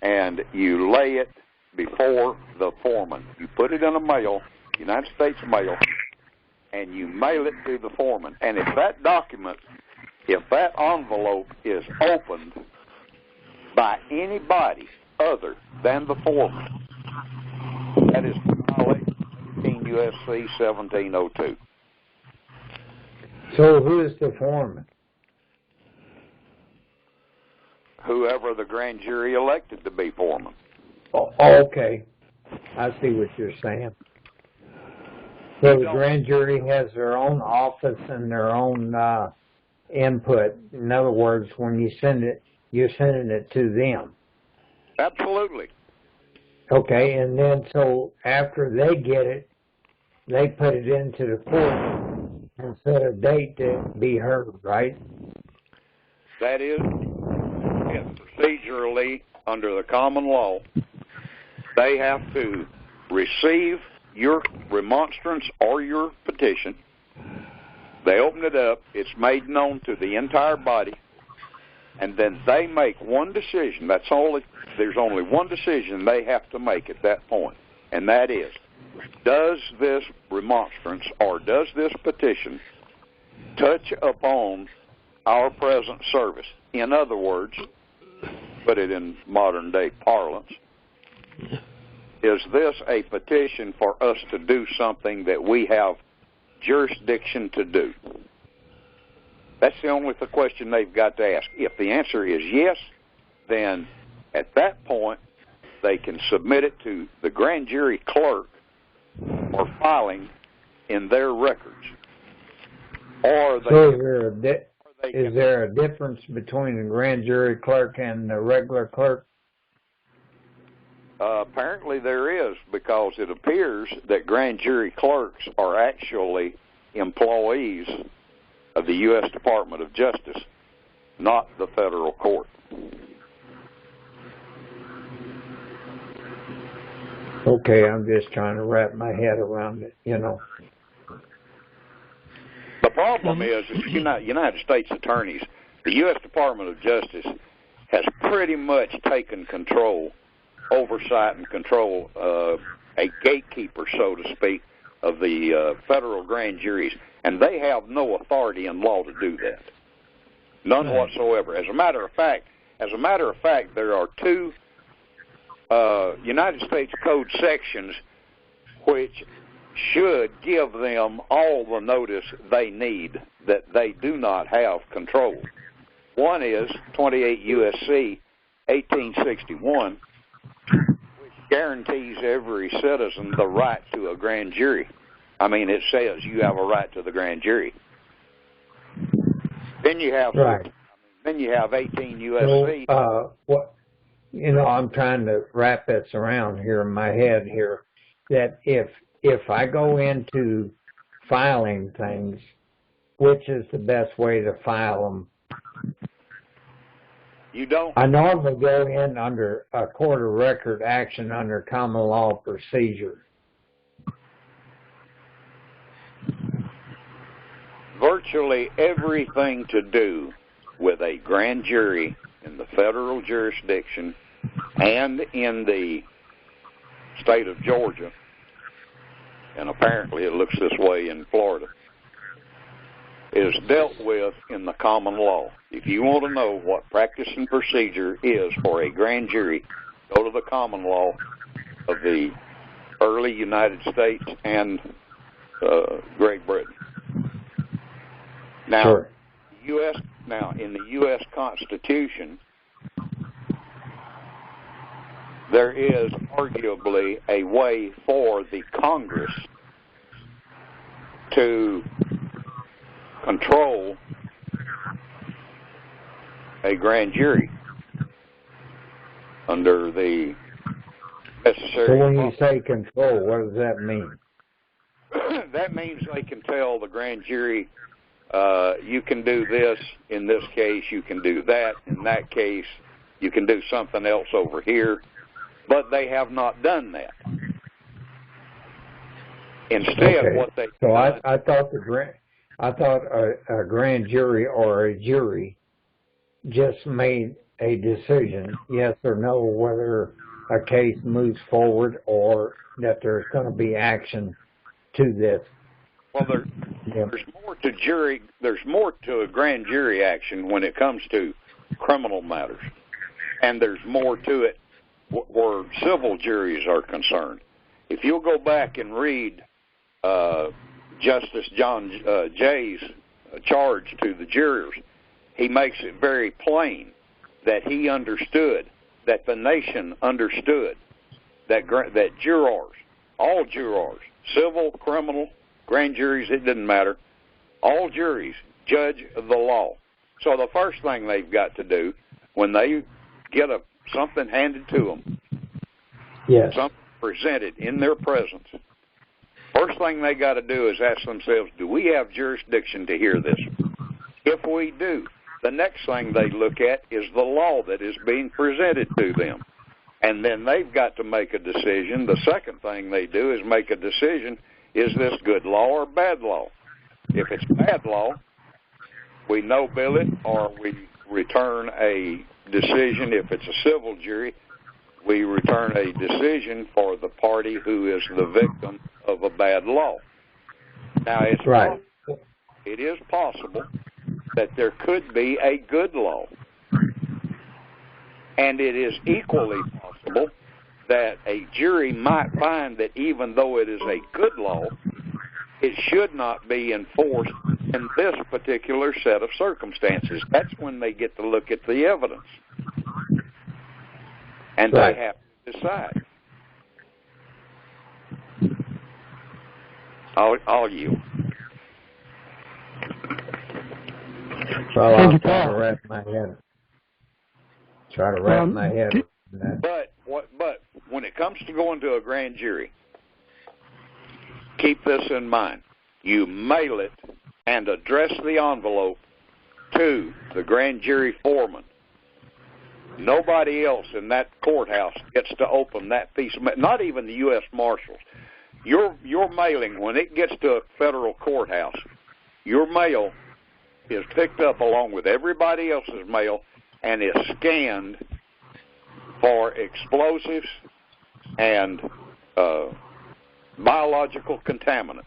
and you lay it before the foreman. You put it in a mail, United States mail, and you mail it to the foreman. And if that envelope is opened by anybody other than the foreman, that is violation 18 U.S.C. 1702. So who is the foreman? Whoever the grand jury elected to be foreman. Oh, okay. I see what you're saying. So the grand jury has their own office and their own input. In other words, when you send it, you're sending it to them. Absolutely. Okay, and then so after they get it, they put it into the court and set a date to be heard, right? That is, procedurally, under the common law, they have to receive your remonstrance or your petition. They open it up. It's made known to the entire body. And then they make one decision. There's only one decision they have to make at that point. And that is, does this remonstrance or does this petition touch upon our present service? In other words, put it in modern day parlance, is this a petition for us to do something that we have jurisdiction to do? That's the only question they've got to ask. If the answer is yes, then at that point they can submit it to the grand jury clerk for filing in their records. Or they so is there a difference between the grand jury clerk and the regular clerk? Apparently there is, because it appears that grand jury clerks are actually employees of the U.S. Department of Justice, not the federal court. Okay, I'm just trying to wrap my head around it, you know. The problem is United States attorneys, the U.S. Department of Justice has pretty much taken control, oversight and control, a gatekeeper, so to speak, of the federal grand juries, and they have no authority in law to do that. None whatsoever. As a matter of fact, there are two United States Code sections which should give them all the notice they need that they do not have control. One is 28 U.S.C. 1861, which guarantees every citizen the right to a grand jury. I mean, it says you have a right to the grand jury. Then you have 18 U.S.C. I'm trying to wrap this around here in my head here, that if I go into filing things, which is the best way to file them? You don't. I normally go in under a court of record action under common law procedure. Virtually everything to do with a grand jury in the federal jurisdiction and in the state of Georgia, and apparently it looks this way in Florida, is dealt with in the common law. If you want to know what practice and procedure is for a grand jury, go to the common law of the early United States and Great Britain. Now, sure. In the U.S. Constitution, there is arguably a way for the Congress to control a grand jury under the necessary... So when you say control, what does that mean? that means they can tell the grand jury, you can do this in this case, you can do that in that case, you can do something else over here, but they have not done that. Instead, what they I thought a grand jury or a jury just made a decision, yes or no, whether a case moves forward or that there's going to be action to this. Well, there's more to jury. There's more to a grand jury action when it comes to criminal matters, and there's more to it where civil juries are concerned. If you'll go back and read Justice John Jay's charge to the jurors, he makes it very plain that he understood, that the nation understood, that jurors, all jurors, civil, criminal, grand juries, it didn't matter, all juries judge the law. So the first thing they've got to do when they get something handed to them, yes, something presented in their presence, first thing they got to do is ask themselves, do we have jurisdiction to hear this? If we do, the next thing they look at is the law that is being presented to them. And then they've got to make a decision. The second thing they do is make a decision, is this good law or bad law? If it's bad law, we no-bill it or we return a decision. If it's a civil jury, we return a decision for the party who is the victim of a bad law. Now, it's right. It is possible that there could be a good law. And it is equally possible that a jury might find that even though it is a good law, it should not be enforced in this particular set of circumstances. That's when they get to look at the evidence. And right. They have to decide. I'll yield. Well, I'll try to wrap my head. But when it comes to going to a grand jury, keep this in mind. You mail it and address the envelope to the grand jury foreman. Nobody else in that courthouse gets to open that piece of mail, not even the U.S. Marshals. Your mailing, when it gets to a federal courthouse, your mail is picked up along with everybody else's mail and is scanned for explosives and biological contaminants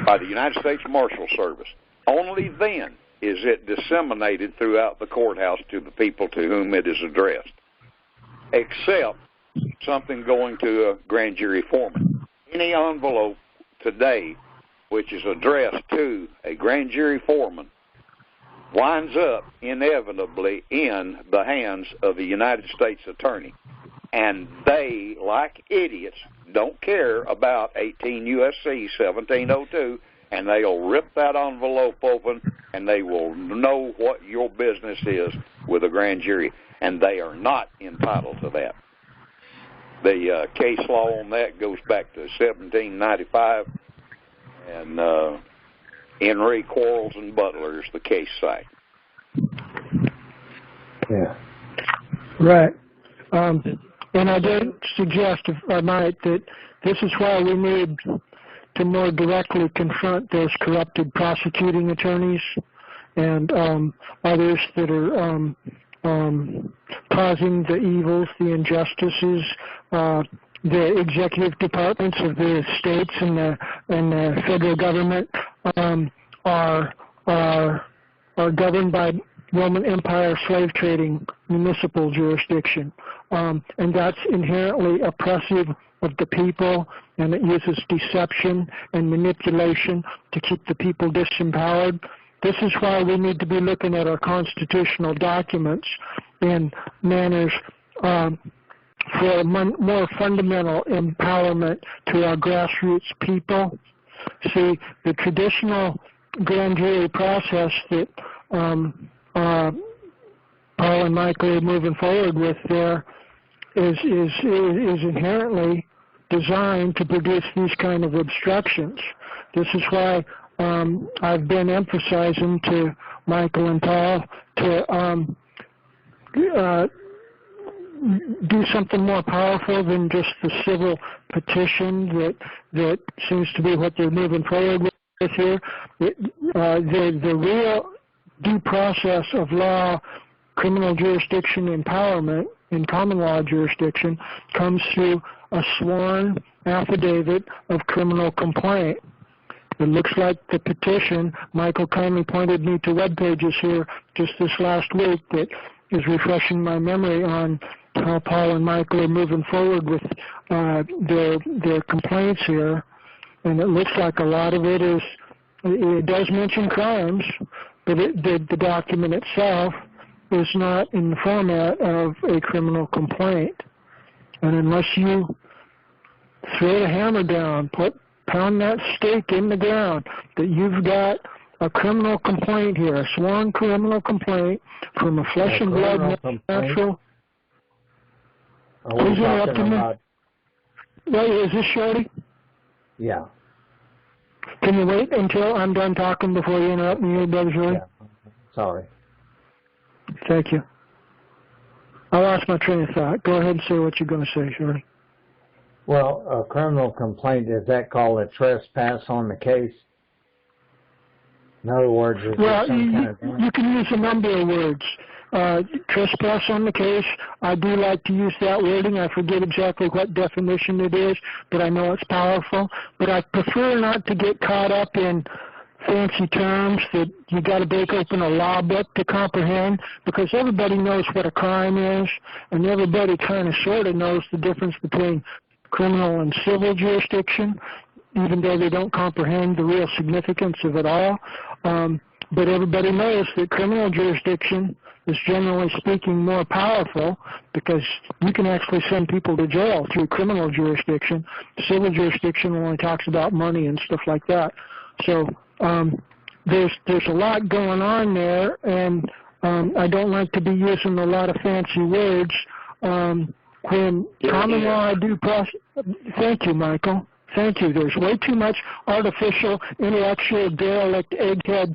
by the United States Marshal Service. Only then is it disseminated throughout the courthouse to the people to whom it is addressed, except something going to a grand jury foreman. Any envelope today which is addressed to a grand jury foreman winds up inevitably in the hands of the United States Attorney. And they, like idiots, don't care about 18 U.S.C. 1702, and they'll rip that envelope open, and they will know what your business is with a grand jury, and they are not entitled to that. The case law on that goes back to 1795, and Henry Quarles and Butler is the case site. Yeah. Right. And I did suggest, if I might, that this is why we need to more directly confront those corrupted prosecuting attorneys and others that are causing the evils, the injustices. The executive departments of the states and the federal government are governed by Roman Empire slave trading municipal jurisdiction. And that's inherently oppressive of the people, and it uses deception and manipulation to keep the people disempowered. This is why we need to be looking at our constitutional documents in manners for a more fundamental empowerment to our grassroots people. See, the traditional grand jury process that Paul and Michael are moving forward with there is inherently designed to produce these kind of obstructions. This is why I've been emphasizing to Michael and Paul to do something more powerful than just the civil petition that seems to be what they're moving forward with here. The real due process of law, criminal jurisdiction empowerment in common law jurisdiction comes through a sworn affidavit of criminal complaint. It looks like the petition, Michael kindly pointed me to web pages here just this last week that is refreshing my memory on how Paul and Michael are moving forward with their complaints here. And it looks like a lot of it does mention crimes, but the document itself is not in the format of a criminal complaint. And unless you throw the hammer down, pound that stake in the ground, that you've got a criminal complaint here, a sworn criminal complaint from a flesh and blood natural. Who's interrupting me? Wait, is this Shorty? Yeah. Can you wait until I'm done talking before you interrupt me, Brother Shorty? Yeah. Sorry. Thank you. I lost my train of thought. Go ahead and say what you're going to say, Shorty. Well, a criminal complaint, is that called a trespass on the case? In other words, is there some kind of... you can use a number of words. Trespass on the case, I do like to use that wording. I forget exactly what definition it is, but I know it's powerful. But I prefer not to get caught up in fancy terms that you got to break open a law book to comprehend, because everybody knows what a crime is, and everybody kind of sort of knows the difference between criminal and civil jurisdiction, even though they don't comprehend the real significance of it all. But everybody knows that criminal jurisdiction is generally speaking more powerful because you can actually send people to jail through criminal jurisdiction. Civil jurisdiction only talks about money and stuff like that. So there's a lot going on there, and I don't like to be using a lot of fancy words. When common law due process, thank you, Michael. Thank you. There's way too much artificial, intellectual, derelict, egghead,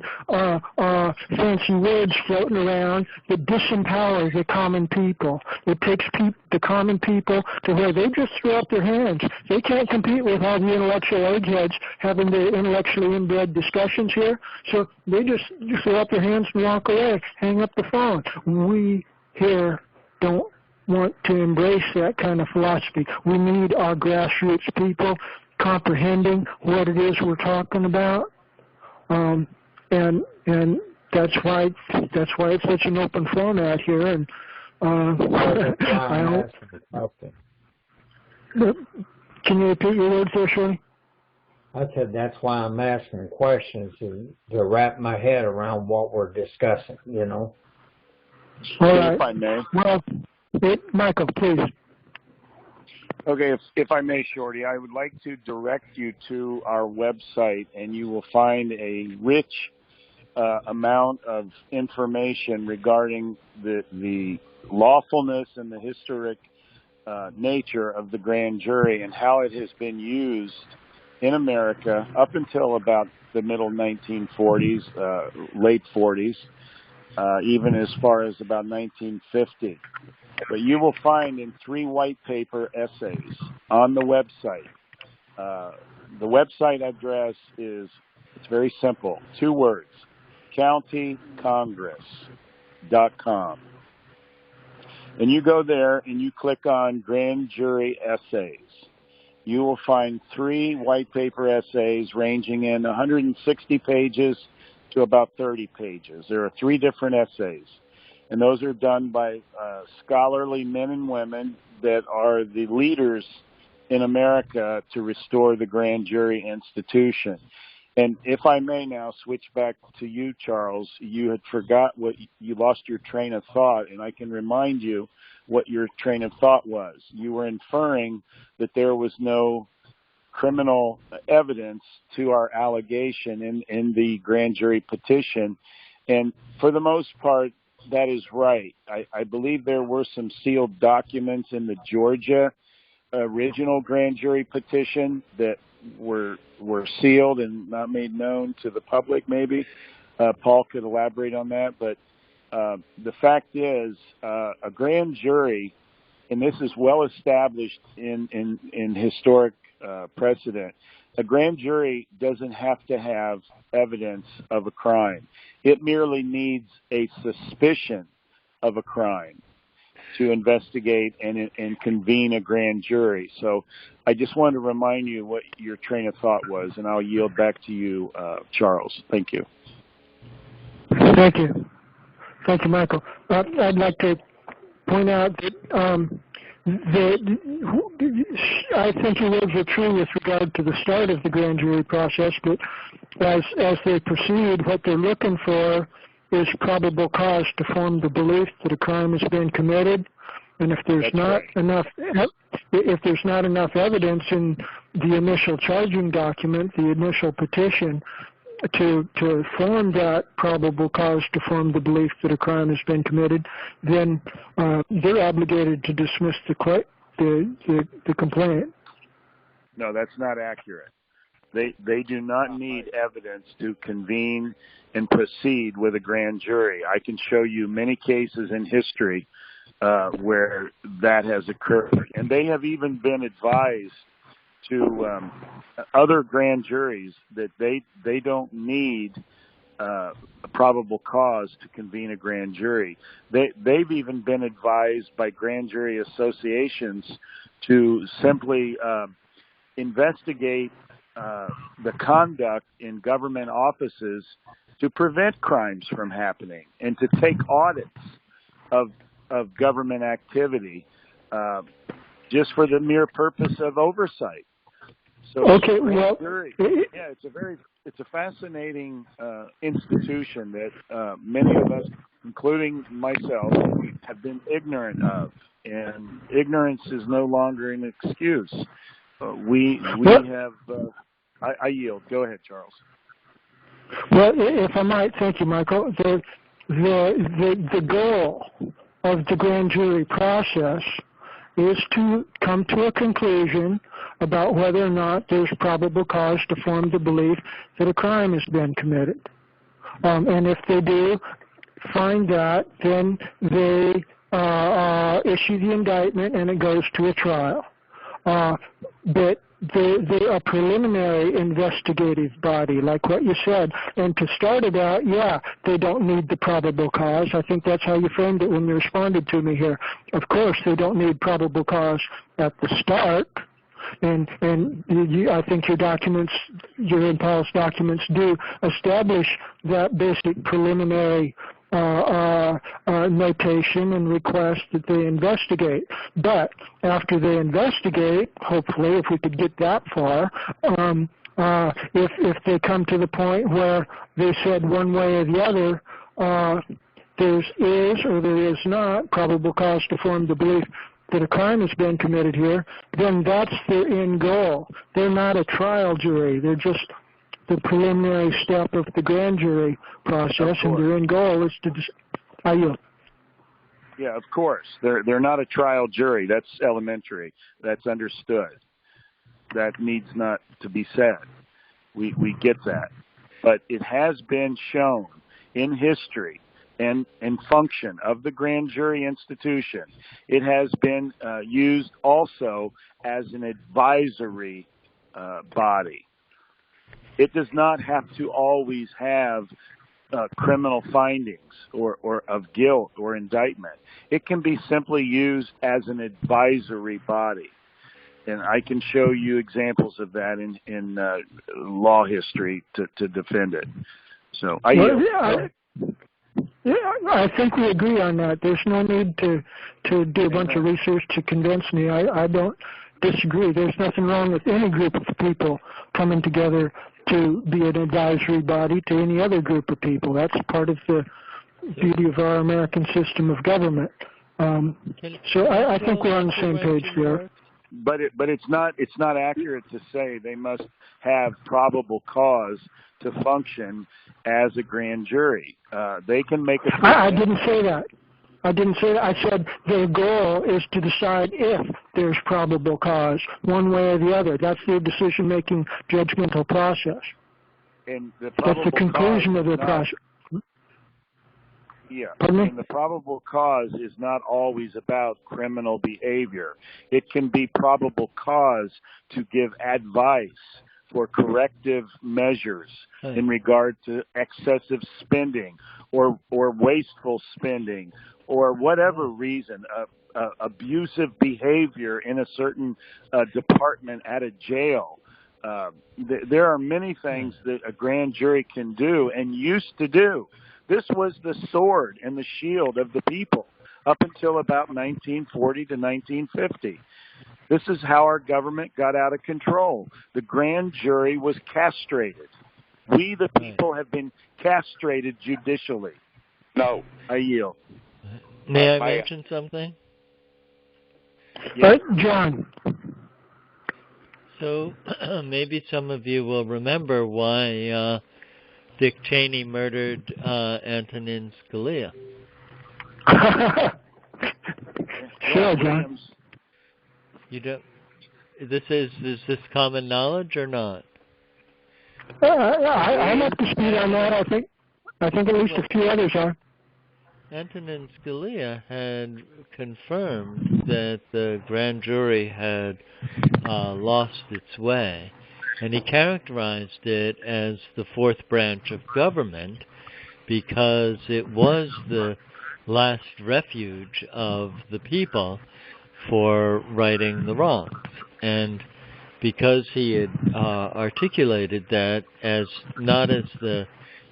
fancy words floating around that disempower the common people. It takes the common people to where they just throw up their hands. They can't compete with all the intellectual eggheads having the intellectually inbred discussions here, so they just throw up their hands and walk away, hang up the phone. We here don't want to embrace that kind of philosophy. We need our grassroots people comprehending what it is we're talking about, and that's why it's such an open format here. And I hope. Can you repeat your words there, Shorty? I said that's why I'm asking questions to wrap my head around what we're discussing. You know. All right. If I may. Well, Michael, please. Okay, if I may, Shorty, I would like to direct you to our website, and you will find a rich amount of information regarding the lawfulness and the historic nature of the grand jury and how it has been used in America up until about the middle 1940s, late 40s, even as far as about 1950. But you will find in 3 white paper essays on the website. The website address it's very simple, 2 words, countycongress.com. And you go there and you click on grand jury essays. You will find 3 white paper essays ranging in 160 pages to about 30 pages. There are 3 different essays. And those are done by scholarly men and women that are the leaders in America to restore the grand jury institution. And if I may now switch back to you, Charles, you had you lost your train of thought, and I can remind you what your train of thought was. You were inferring that there was no criminal evidence to our allegation in the grand jury petition. And for the most part, that is right. I believe there were some sealed documents in the Georgia original grand jury petition that were sealed and not made known to the public. Maybe Paul could elaborate on that. But the fact is, a grand jury, and this is well established in historic precedent, a grand jury doesn't have to have evidence of a crime. It merely needs a suspicion of a crime to investigate and convene a grand jury. So I just wanted to remind you what your train of thought was, and I'll yield back to you, Charles. Thank you. Thank you. Thank you, Michael. I'd like to point out that I think your words are true with regard to the start of the grand jury process, but as they proceed, what they're looking for is probable cause to form the belief that a crime has been committed, and if there's not enough evidence in the initial charging document, the initial petition, to form that probable cause to form the belief that a crime has been committed, then they're obligated to dismiss the complaint. No, that's not accurate. They do not need evidence to convene and proceed with a grand jury. I can show you many cases in history where that has occurred, and they have even been advised to other grand juries that they don't need a probable cause to convene a grand jury. They've even been advised by grand jury associations to simply investigate the conduct in government offices to prevent crimes from happening and to take audits of government activity just for the mere purpose of oversight. So okay, well, jury, yeah, it's a fascinating institution that many of us, including myself, have been ignorant of, and ignorance is no longer an excuse. We have. I yield. Go ahead, Charles. Well, if I might, thank you, Michael. The goal of the grand jury process is to come to a conclusion about whether or not there's probable cause to form the belief that a crime has been committed. And if they do find that, then they issue the indictment and it goes to a trial. But they're a preliminary investigative body, like what you said. And to start it out, yeah, they don't need the probable cause. I think that's how you framed it when you responded to me here. Of course, they don't need probable cause at the start. And I think your documents, your impulse documents, do establish that basic preliminary notation and request that they investigate. But after they investigate, hopefully, if we could get that far, if they come to the point where they said one way or the other, there is or there is not probable cause to form the belief that a crime has been committed here, then that's their end goal. They're not a trial jury. They're just the preliminary step of the grand jury process, and their end goal is to Yeah, of course. They're not a trial jury. That's elementary. That's understood. That needs not to be said. We get that. But it has been shown in history and function of the grand jury institution, it has been used also as an advisory body. It does not have to always have criminal findings or of guilt or indictment. It can be simply used as an advisory body. And I can show you examples of that in law history to defend it. So I think we agree on that. There's no need to do a bunch of research to convince me. I don't disagree. There's nothing wrong with any group of people coming together to be an advisory body to any other group of people. That's part of the beauty of our American system of government. So I think we're on the same page there. But it's not accurate to say they must have probable cause to function as a grand jury. They can make a. I didn't say that. I didn't say that. I said their goal is to decide if there's probable cause, one way or the other. That's their decision-making judgmental process. And that's the conclusion of their process. Yeah, Pardon me? and the probable cause is not always about criminal behavior. It can be probable cause to give advice for corrective measures in regard to excessive spending or wasteful spending or whatever reason, abusive behavior in a certain department at a jail. There are many things that a grand jury can do and used to do. This was the sword and the shield of the people up until about 1940 to 1950. This is how our government got out of control. The grand jury was castrated. We, the people, have been castrated judicially. No. I yield. May I mention something? Yes. John. So maybe some of you will remember why Dick Cheney murdered Antonin Scalia. Sure, John. You don't. Is this common knowledge or not? I'm up to speed on that. I think at least a few others are. Antonin Scalia had confirmed that the grand jury had lost its way, and he characterized it as the fourth branch of government because it was the last refuge of the people for righting the wrongs. And because he had articulated that as not as the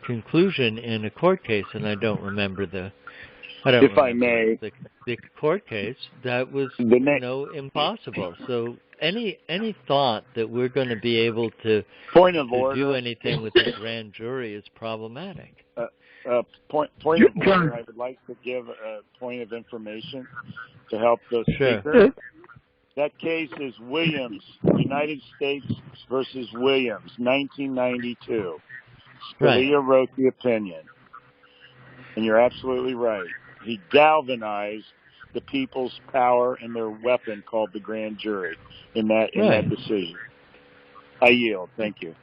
conclusion in a court case, and I don't remember the court case, that was impossible. So any thought that we're going to be able to do anything with the grand jury is problematic. Point of order, I would like to give a point of information to help the speaker. Sure. That case is Williams, United States versus Williams, 1992. Scalia wrote the opinion. And you're absolutely right. He galvanized the people's power and their weapon called the grand jury in that decision. I yield. Thank you.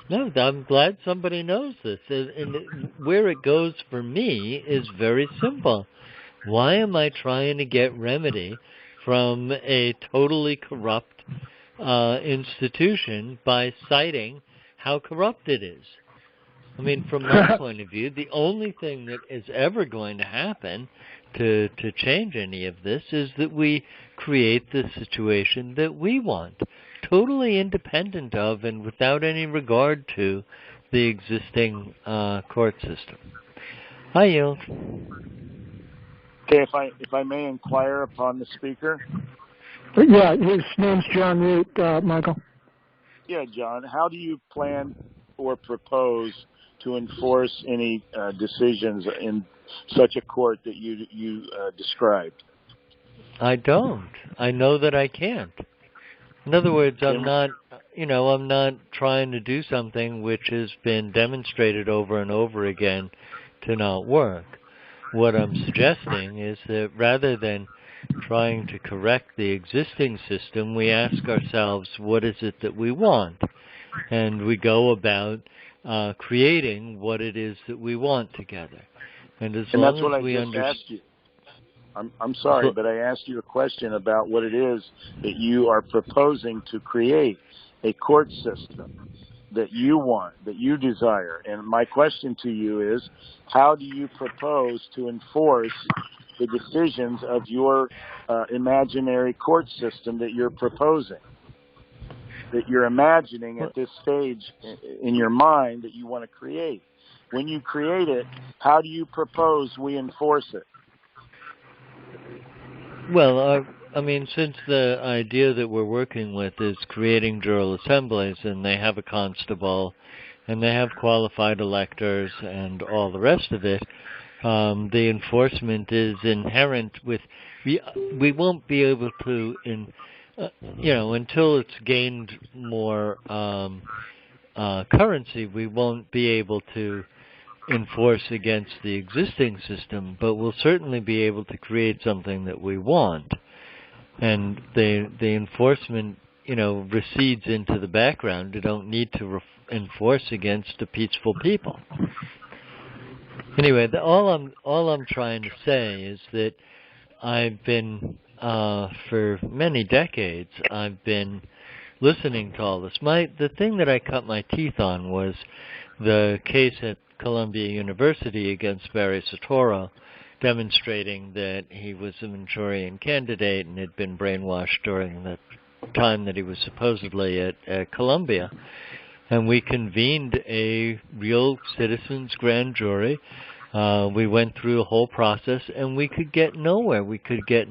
No, I'm glad somebody knows this. And where it goes for me is very simple. Why am I trying to get remedy from a totally corrupt institution by citing how corrupt it is? I mean, from my point of view, the only thing that is ever going to happen to change any of this is that we create the situation that we want, totally independent of and without any regard to the existing court system. I yield. Okay, if I may inquire upon the speaker. Yeah, his name's John Root, Michael. Yeah, John, how do you plan or propose to enforce any decisions in such a court that you described? I don't. I know that I can't. In other words, I'm not trying to do something which has been demonstrated over and over again to not work. What I'm suggesting is that rather than trying to correct the existing system, we ask ourselves, what is it that we want? And we go about creating what it is that we want together. And as long that's what as we I just asked you. I'm sorry, but I asked you a question about what it is that you are proposing to create, a court system that you want, that you desire. And my question to you is, how do you propose to enforce the decisions of your imaginary court system that you're proposing, that you're imagining at this stage in your mind that you want to create? When you create it, how do you propose we enforce it? Well, I mean, since the idea that we're working with is creating jural assemblies, and they have a constable, and they have qualified electors, and all the rest of it, the enforcement is inherent with. We won't be able to, until it's gained more currency, we won't be able to enforce against the existing system, but we'll certainly be able to create something that we want. And the enforcement, recedes into the background. You don't need to enforce against the peaceful people. Anyway, all I'm trying to say is that I've been, for many decades, I've been listening to all this. The thing that I cut my teeth on was the case at Columbia University against Barry Soetoro, demonstrating that he was a Manchurian candidate and had been brainwashed during the time that he was supposedly at Columbia. And we convened a real citizens grand jury. We went through the whole process, and we could get nowhere. We couldn't get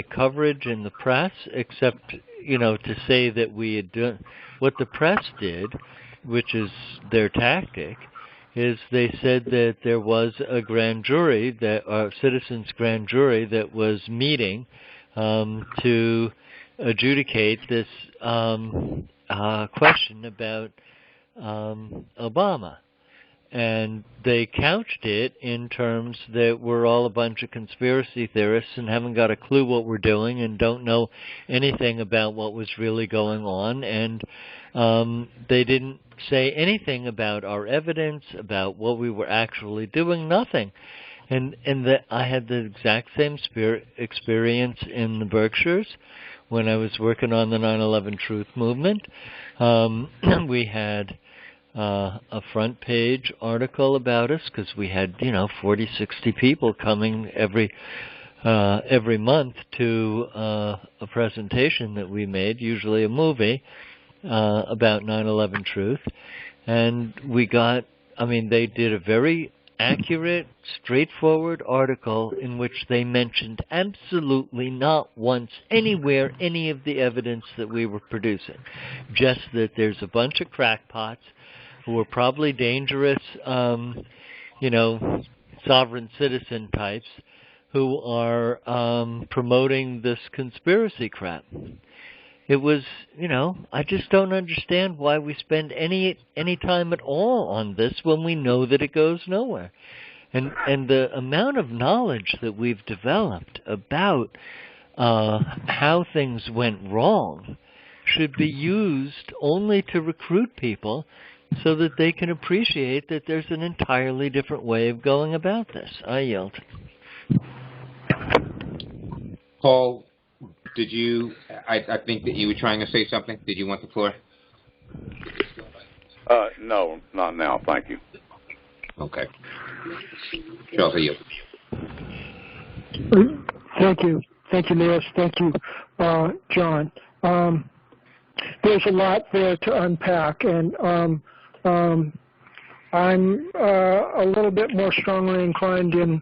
coverage in the press, except, to say that we had done what the press did, which is their tactic, is they said that there was a grand jury, citizens grand jury, that was meeting to adjudicate this question about Obama. And they couched it in terms that we're all a bunch of conspiracy theorists and haven't got a clue what we're doing and don't know anything about what was really going on. And they didn't say anything about our evidence, about what we were actually doing, nothing. And I had the exact same experience in the Berkshires when I was working on the 9/11 Truth Movement. We had a front page article about us because we had 40, 60 people coming every month to a presentation that we made, usually a movie about 9/11 Truth, and they did a very accurate, straightforward article in which they mentioned absolutely not once anywhere any of the evidence that we were producing, just that there's a bunch of crackpots who are probably dangerous, sovereign citizen types who are promoting this conspiracy crap. It was, I just don't understand why we spend any time at all on this when we know that it goes nowhere. And the amount of knowledge that we've developed about how things went wrong should be used only to recruit people so that they can appreciate that there's an entirely different way of going about this. I yield. Paul, I think that you were trying to say something. Did you want the floor? No, not now. Thank you. Okay. Charles, are you? Thank you. Thank you, Lewis. Thank you, John. There's a lot there to unpack, and I'm a little bit more strongly inclined in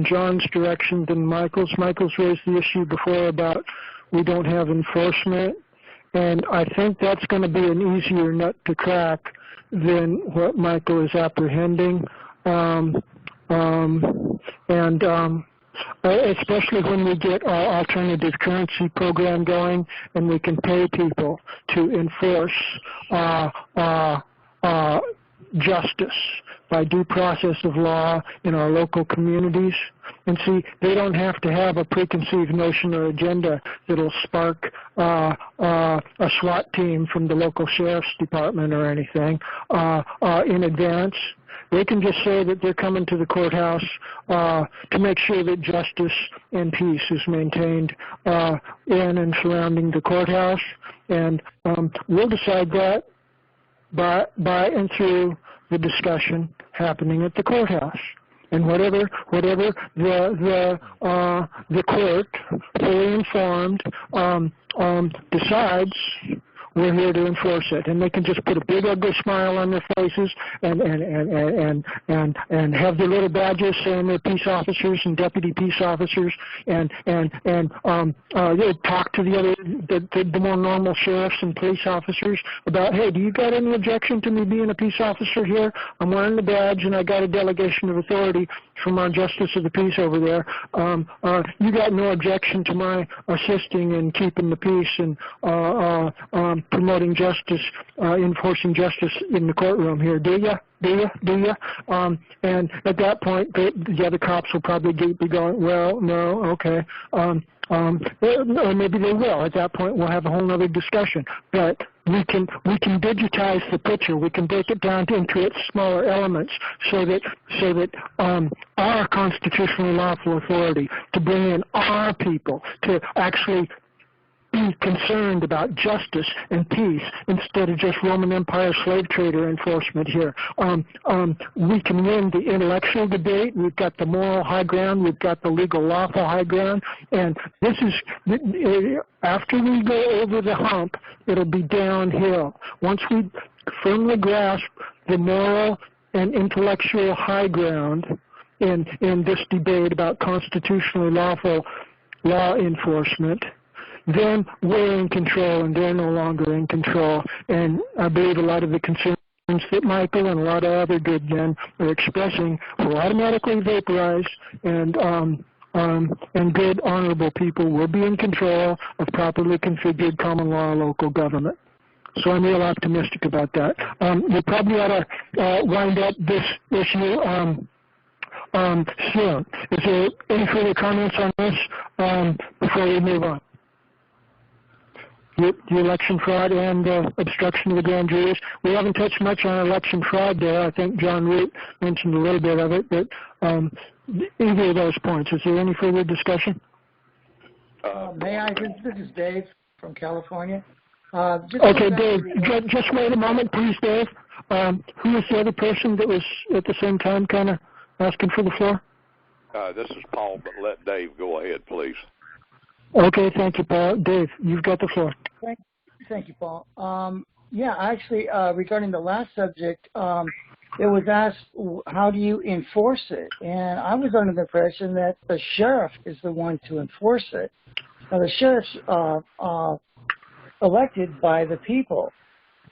John's direction than Michael's. Michael's raised the issue before about we don't have enforcement, and I think that's going to be an easier nut to crack than what Michael is apprehending. Especially when we get our alternative currency program going and we can pay people to enforce justice by due process of law in our local communities. And see, they don't have to have a preconceived notion or agenda that'll spark a SWAT team from the local sheriff's department or anything in advance. They can just say that they're coming to the courthouse to make sure that justice and peace is maintained in and surrounding the courthouse. And we'll decide that by and through the discussion happening at the courthouse. And whatever the court, fully informed, decides, we're here to enforce it. And they can just put a big ugly smile on their faces and have their little badges saying they're peace officers and deputy peace officers and they talk to the more normal sheriffs and police officers about, hey, do you got any objection to me being a peace officer here? I'm wearing the badge and I got a delegation of authority, from our justice of the peace over there. You got no objection to my assisting in keeping the peace and promoting justice, enforcing justice in the courtroom here, do you? Do you? And at that point, the other cops will probably be going, well, no, okay. Or maybe they will. At that point, we'll have a whole other discussion. But we can digitize the picture. We can break it down into its smaller elements, so that our constitutionally lawful authority to bring in our people to actually be concerned about justice and peace instead of just Roman Empire slave trader enforcement here. We can win the intellectual debate. We've got the moral high ground. We've got the legal lawful high ground. And this is, after we go over the hump, it'll be downhill. Once we firmly grasp the moral and intellectual high ground in this debate about constitutionally lawful law enforcement, then we're in control and they're no longer in control. And I believe a lot of the concerns that Michael and a lot of other good men are expressing will automatically vaporize, and good, honorable people will be in control of properly configured common law local government. So I'm real optimistic about that. We probably ought to wind up this issue soon. Is there any further comments on this before we move on? The election fraud and obstruction of the grand juries. We haven't touched much on election fraud there. I think John Root mentioned a little bit of it, but either of those points, is there any further discussion? May I? This is Dave from California. Okay, Dave, just wait a moment, please, Dave. Who is the other person that was at the same time kind of asking for the floor? This is Paul, but let Dave go ahead, please. Okay, thank you, Paul. Dave, you've got the floor. Thank you, Paul. Yeah, actually, regarding the last subject, it was asked, how do you enforce it? And I was under the impression that the sheriff is the one to enforce it. Now, the sheriff's elected by the people.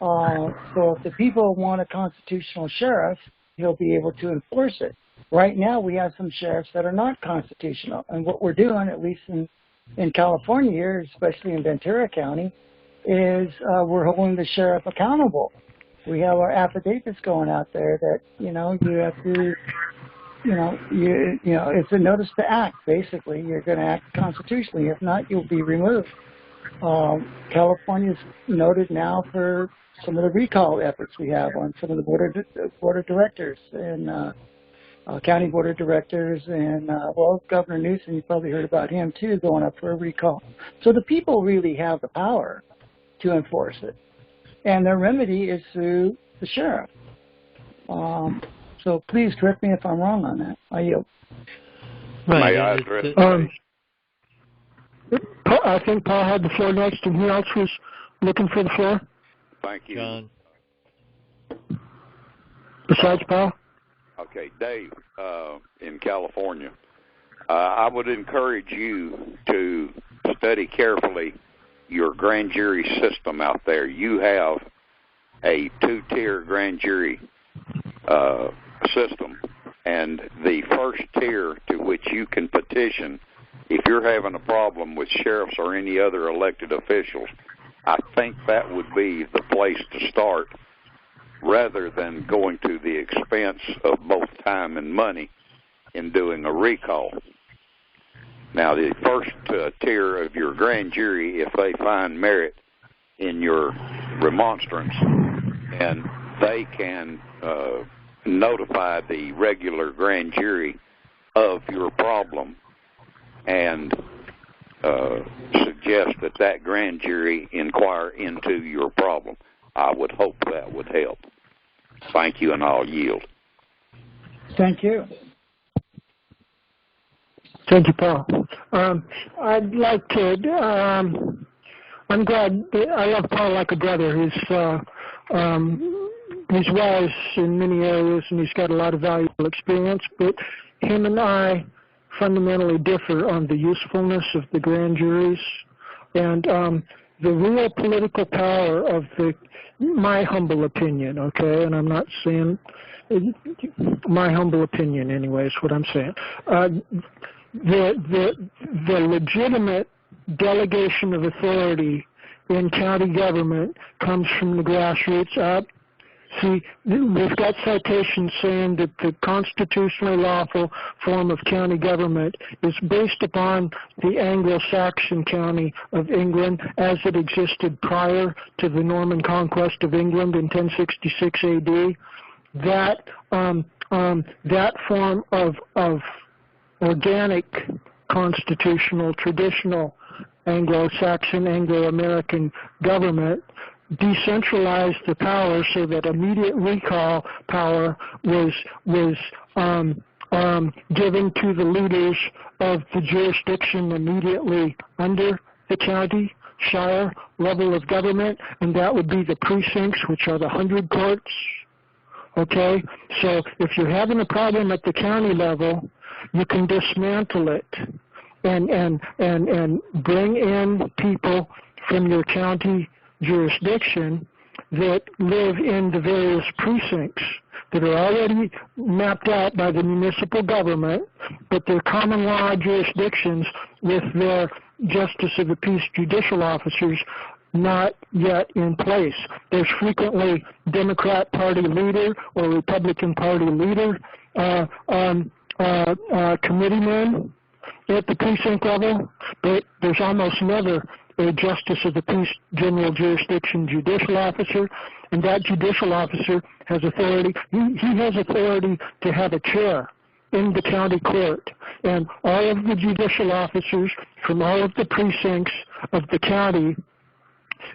So if the people want a constitutional sheriff, he'll be able to enforce it. Right now, we have some sheriffs that are not constitutional. And what we're doing, at least in California here, especially in Ventura County, is we're holding the sheriff accountable. We have our affidavits going out there that, you have to, it's a notice to act, basically. You're going to act constitutionally. If not, you'll be removed. California's noted now for some of the recall efforts we have on some of the board of directors and county board of directors, and Governor Newsom, you probably heard about him too, going up for a recall. So the people really have the power to enforce it, and their remedy is through the sheriff. So please correct me if I'm wrong on that. I yield. Right. May I address I think Paul had the floor next, and who else was looking for the floor? Thank you. John. Besides Paul? Okay, Dave, in California, I would encourage you to study carefully your grand jury system out there. You have a two-tier grand jury system, and the first tier to which you can petition if you're having a problem with sheriffs or any other elected officials, I think that would be the place to start, rather than going to the expense of both time and money in doing a recall. Now, the first tier of your grand jury, if they find merit in your remonstrance, and they can notify the regular grand jury of your problem and suggest that grand jury inquire into your problem. I would hope that would help. Thank you, and I'll yield. Thank you. Thank you, Paul. I'd like to, I'm glad, I love Paul like a brother. He's wise in many areas, and he's got a lot of valuable experience, but him and I fundamentally differ on the usefulness of the grand juries. And the real political power of my humble opinion, okay, and I'm not saying my humble opinion anyway is what I'm saying. The legitimate delegation of authority in county government comes from the grassroots up. See, we've got citations saying that the constitutionally lawful form of county government is based upon the Anglo-Saxon county of England as it existed prior to the Norman conquest of England in 1066 AD. That form of organic constitutional traditional Anglo-Saxon, Anglo-American government decentralized the power so that immediate recall power was given to the leaders of the jurisdiction immediately under the county, shire level of government, and that would be the precincts, which are the 100 courts. Okay, so if you're having a problem at the county level, you can dismantle it and bring in people from your county jurisdiction that live in the various precincts that are already mapped out by the municipal government, but they're common law jurisdictions with their justice of the peace judicial officers not yet in place. There's frequently Democrat Party leader or Republican Party leader committeemen at the precinct level, but there's almost never a justice of the peace general jurisdiction judicial officer, and that judicial officer has authority. He has authority to have a chair in the county court, and all of the judicial officers from all of the precincts of the county,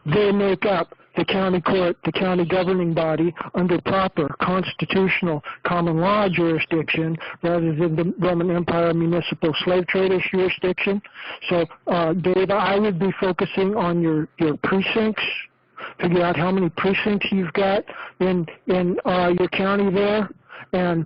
they make up the county court, the county governing body, under proper constitutional common law jurisdiction rather than the Roman Empire municipal slave traders jurisdiction. So, Dave, I would be focusing on your precincts, figure out how many precincts you've got in your county there, and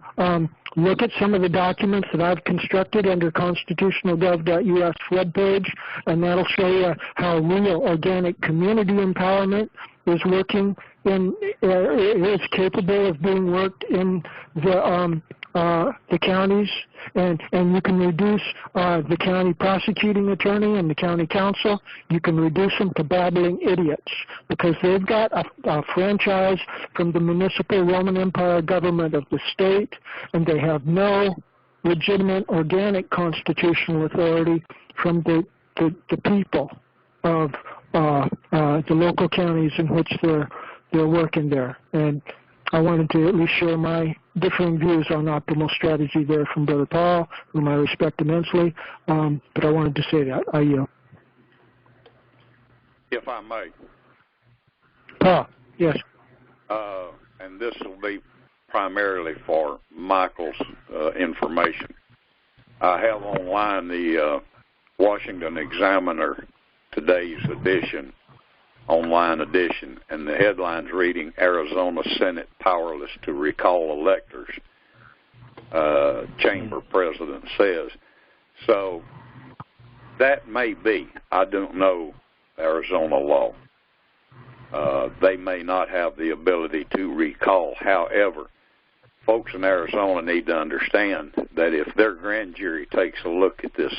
look at some of the documents that I've constructed under constitutionalgov.us webpage, and that'll show you how real organic community empowerment is working is capable of being worked in the counties, and you can reduce the county prosecuting attorney and the county council. You can reduce them to babbling idiots because they've got a franchise from the municipal Roman Empire government of the state, and they have no legitimate organic constitutional authority from the people of the local counties in which they're working there. And I wanted to at least share my differing views on optimal strategy there from Brother Paul, whom I respect immensely, but I wanted to say that. I yield. If I may. Paul, yes. And this will be primarily for Michael's information. I have online the Washington Examiner today's edition, online edition, and the headline's reading, Arizona Senate powerless to recall electors, chamber president says. So that may be. I don't know Arizona law. They may not have the ability to recall. However, folks in Arizona need to understand that if their grand jury takes a look at this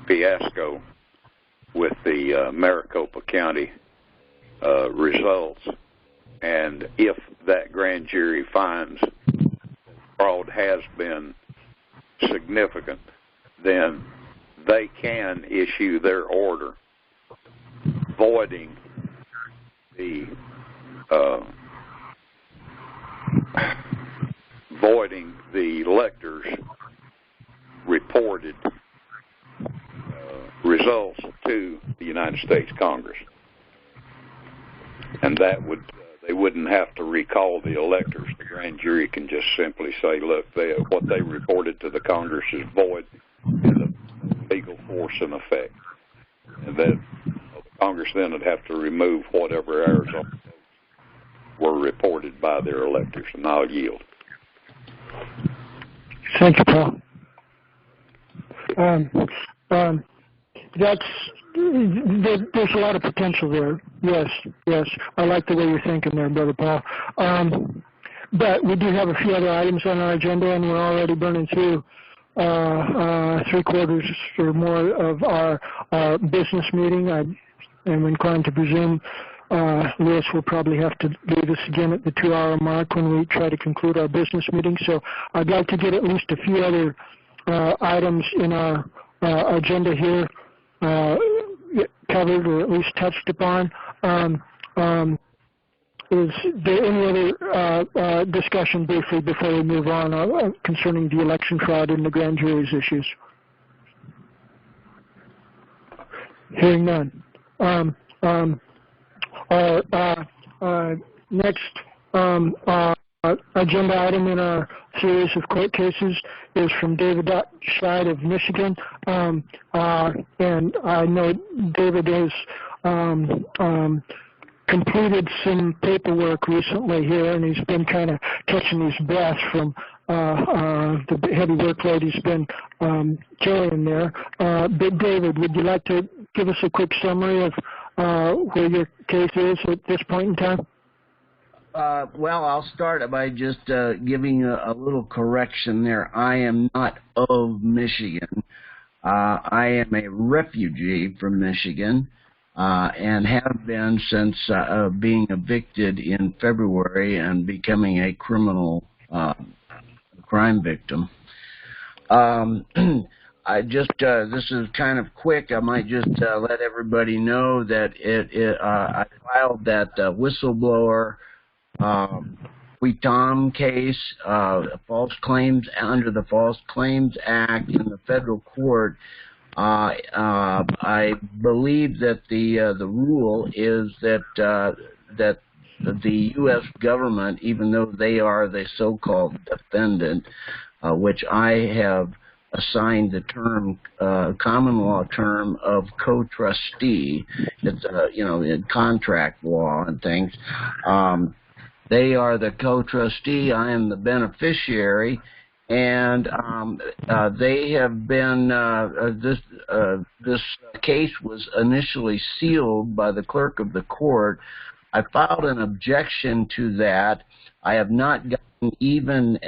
fiasco with the Maricopa County results, and if that grand jury finds fraud has been significant, then they can issue their order voiding the electors' reported results to the United States Congress, and that would they wouldn't have to recall the electors. The grand jury can just simply say, look, what they reported to the Congress is void and of legal force and effect, and that the Congress then would have to remove whatever Arizona votes were reported by their electors. And I'll yield. Thank you, Paul. That's there's a lot of potential there. Yes. I like the way you're thinking there, Brother Paul. But we do have a few other items on our agenda, and we're already burning through 3/4 or more of our business meeting. I'm inclined to presume Lewis will probably have to leave us again at the 2-hour mark when we try to conclude our business meeting. So I'd like to get at least a few other items in our agenda here covered or at least touched upon. Is there any other discussion briefly before we move on concerning the election fraud and the grand jury's issues? Hearing none. Our next agenda item in our series of court cases is from David Scheid of Michigan. And I know David has completed some paperwork recently here, and he's been kind of catching his breath from the heavy workload he's been carrying there. But David, would you like to give us a quick summary of where your case is at this point in time? Well, I'll start by just giving a little correction there. I am not of Michigan. I am a refugee from Michigan. And have been since being evicted in February and becoming a criminal crime victim. I just this is kind of quick. I might just let everybody know that I filed that whistleblower Tom case, false claims under the False Claims Act in the federal court. I believe that the rule is that the U.S. government, even though they are the so-called defendant, which I have assigned the term common law term of co-trustee, it's in contract law and things. They are the co-trustee. I am the beneficiary. And they have been, this case was initially sealed by the clerk of the court. I filed an objection to that. I have not gotten even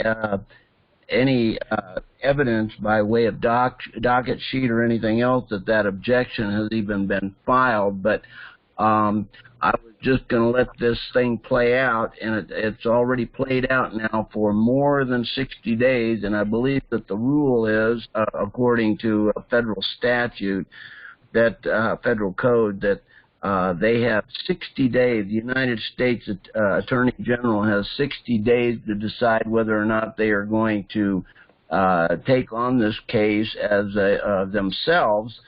any evidence by way of docket sheet or anything else that objection has even been filed, but I was just going to let this thing play out, and it's already played out now for more than 60 days, and I believe that the rule is, according to a federal statute, that federal code, that they have 60 days. The United States Attorney General has 60 days to decide whether or not they are going to take on this case as themselves.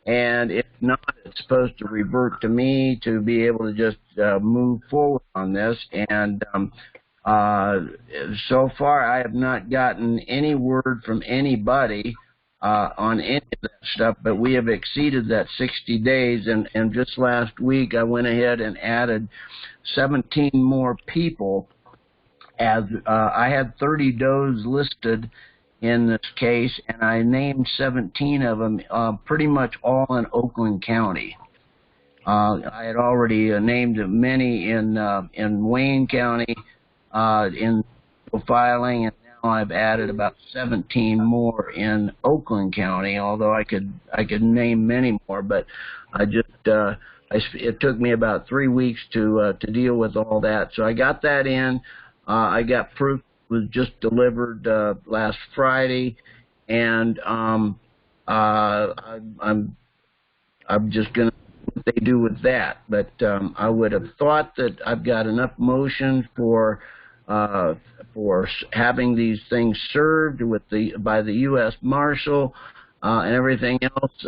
And if not, it's supposed to revert to me to be able to just move forward on this. And so far, I have not gotten any word from anybody on any of that stuff, but we have exceeded that 60 days. And just last week, I went ahead and added 17 more people, as I had 30 does listed in this case, and I named 17 of them, pretty much all in Oakland County. I had already named many in Wayne County in filing, and now I've added about 17 more in Oakland County. Although I could name many more, but I just it took me about 3 weeks to deal with all that. So I got that in. I got proof. Was just delivered last Friday, and I'm just going to see what they do with that. But I would have thought that I've got enough motion for having these things served by the U.S. Marshal and everything else.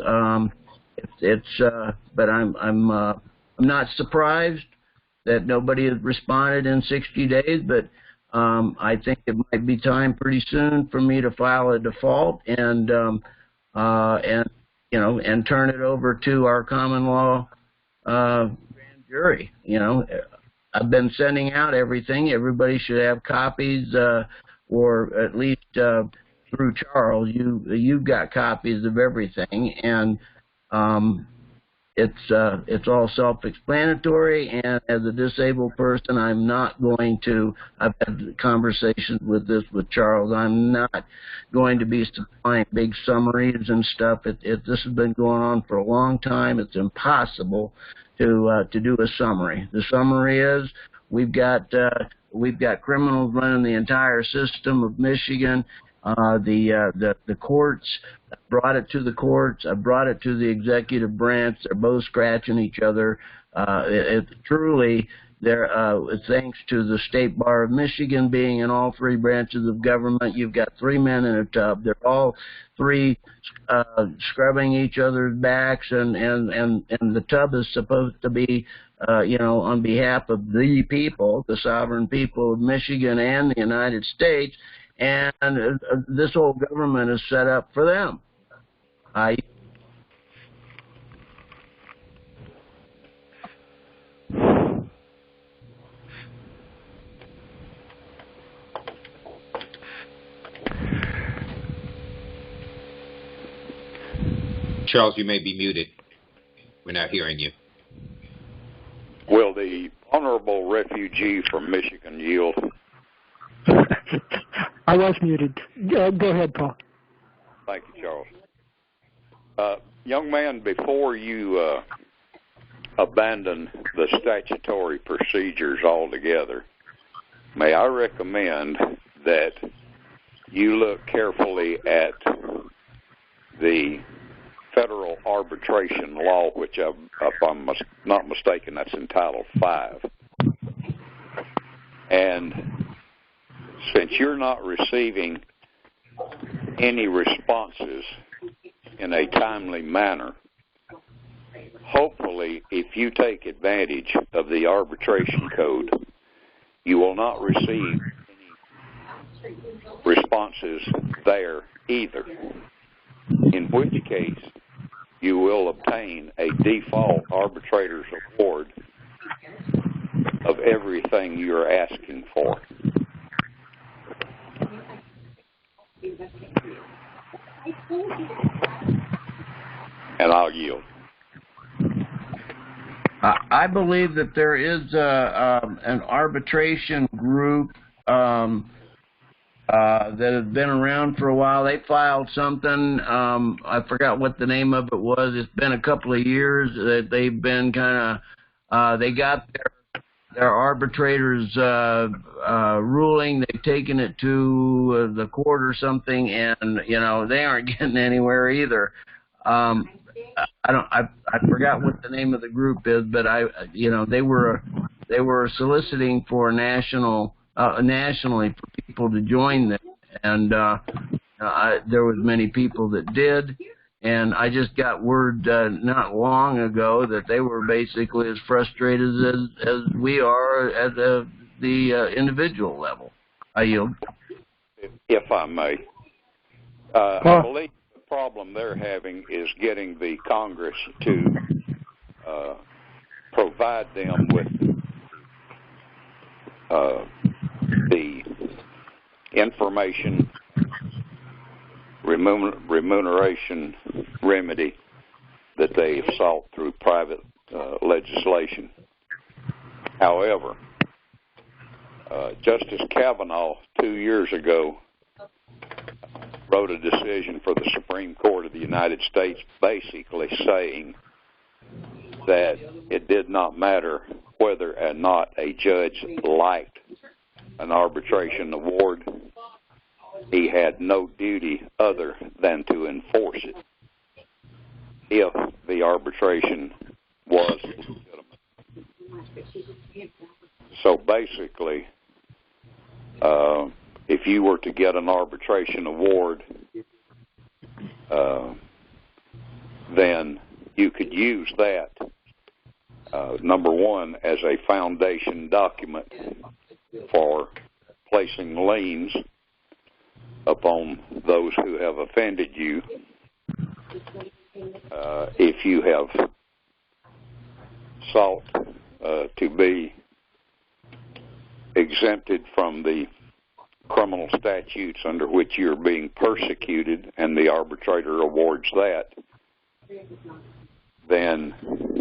But I'm not surprised that nobody has responded in 60 days, but I think it might be time pretty soon for me to file a default and turn it over to our common law grand jury. I've been sending out everything. Everybody should have copies, or at least through Charles, you've got copies of everything, and it's all self-explanatory, and as a disabled person, I'm not going to, I've had conversations with Charles, I'm not going to be supplying big summaries and stuff. This has been going on for a long time. It's impossible to do a summary. The summary is we've got criminals running the entire system of Michigan. The courts brought it to the courts. I brought it to the executive branch. They're both scratching each other. Truly, thanks to the State Bar of Michigan being in all three branches of government, you've got three men in a tub. They're all three scrubbing each other's backs, and the tub is supposed to be, on behalf of the people, the sovereign people of Michigan and the United States. And this whole government is set up for them. Charles, you may be muted. We're not hearing you. Will the honorable refugee from Michigan yield? I was muted. Go ahead, Paul. Thank you, Charles. Young man, before you abandon the statutory procedures altogether, may I recommend that you look carefully at the federal arbitration law, which, if I'm not mistaken, that's in Title V. And since you're not receiving any responses in a timely manner, hopefully, if you take advantage of the arbitration code, you will not receive any responses there either, in which case you will obtain a default arbitrator's award of everything you're asking for. And I'll yield. I believe that there is an arbitration group that has been around for a while. They filed something. I forgot what the name of it was. It's been a couple of years that they've been kind of, they got their arbitrators ruling. They've taken it to the court or something, and they aren't getting anywhere either. I forgot what the name of the group is, but they were soliciting for nationally for people to join them, and there was many people that did. And I just got word not long ago that they were basically as frustrated as we are at the individual level. I yield. If I may, I believe the problem they're having is getting the Congress to provide them with the information remuneration remedy that they have sought through private legislation. However, Justice Kavanaugh 2 years ago wrote a decision for the Supreme Court of the United States basically saying that it did not matter whether or not a judge liked an arbitration award. He had no duty other than to enforce it if the arbitration was legitimate. So basically, if you were to get an arbitration award, then you could use that, number one, as a foundation document for placing liens upon those who have offended you. If you have sought to be exempted from the criminal statutes under which you're being persecuted and the arbitrator awards that, then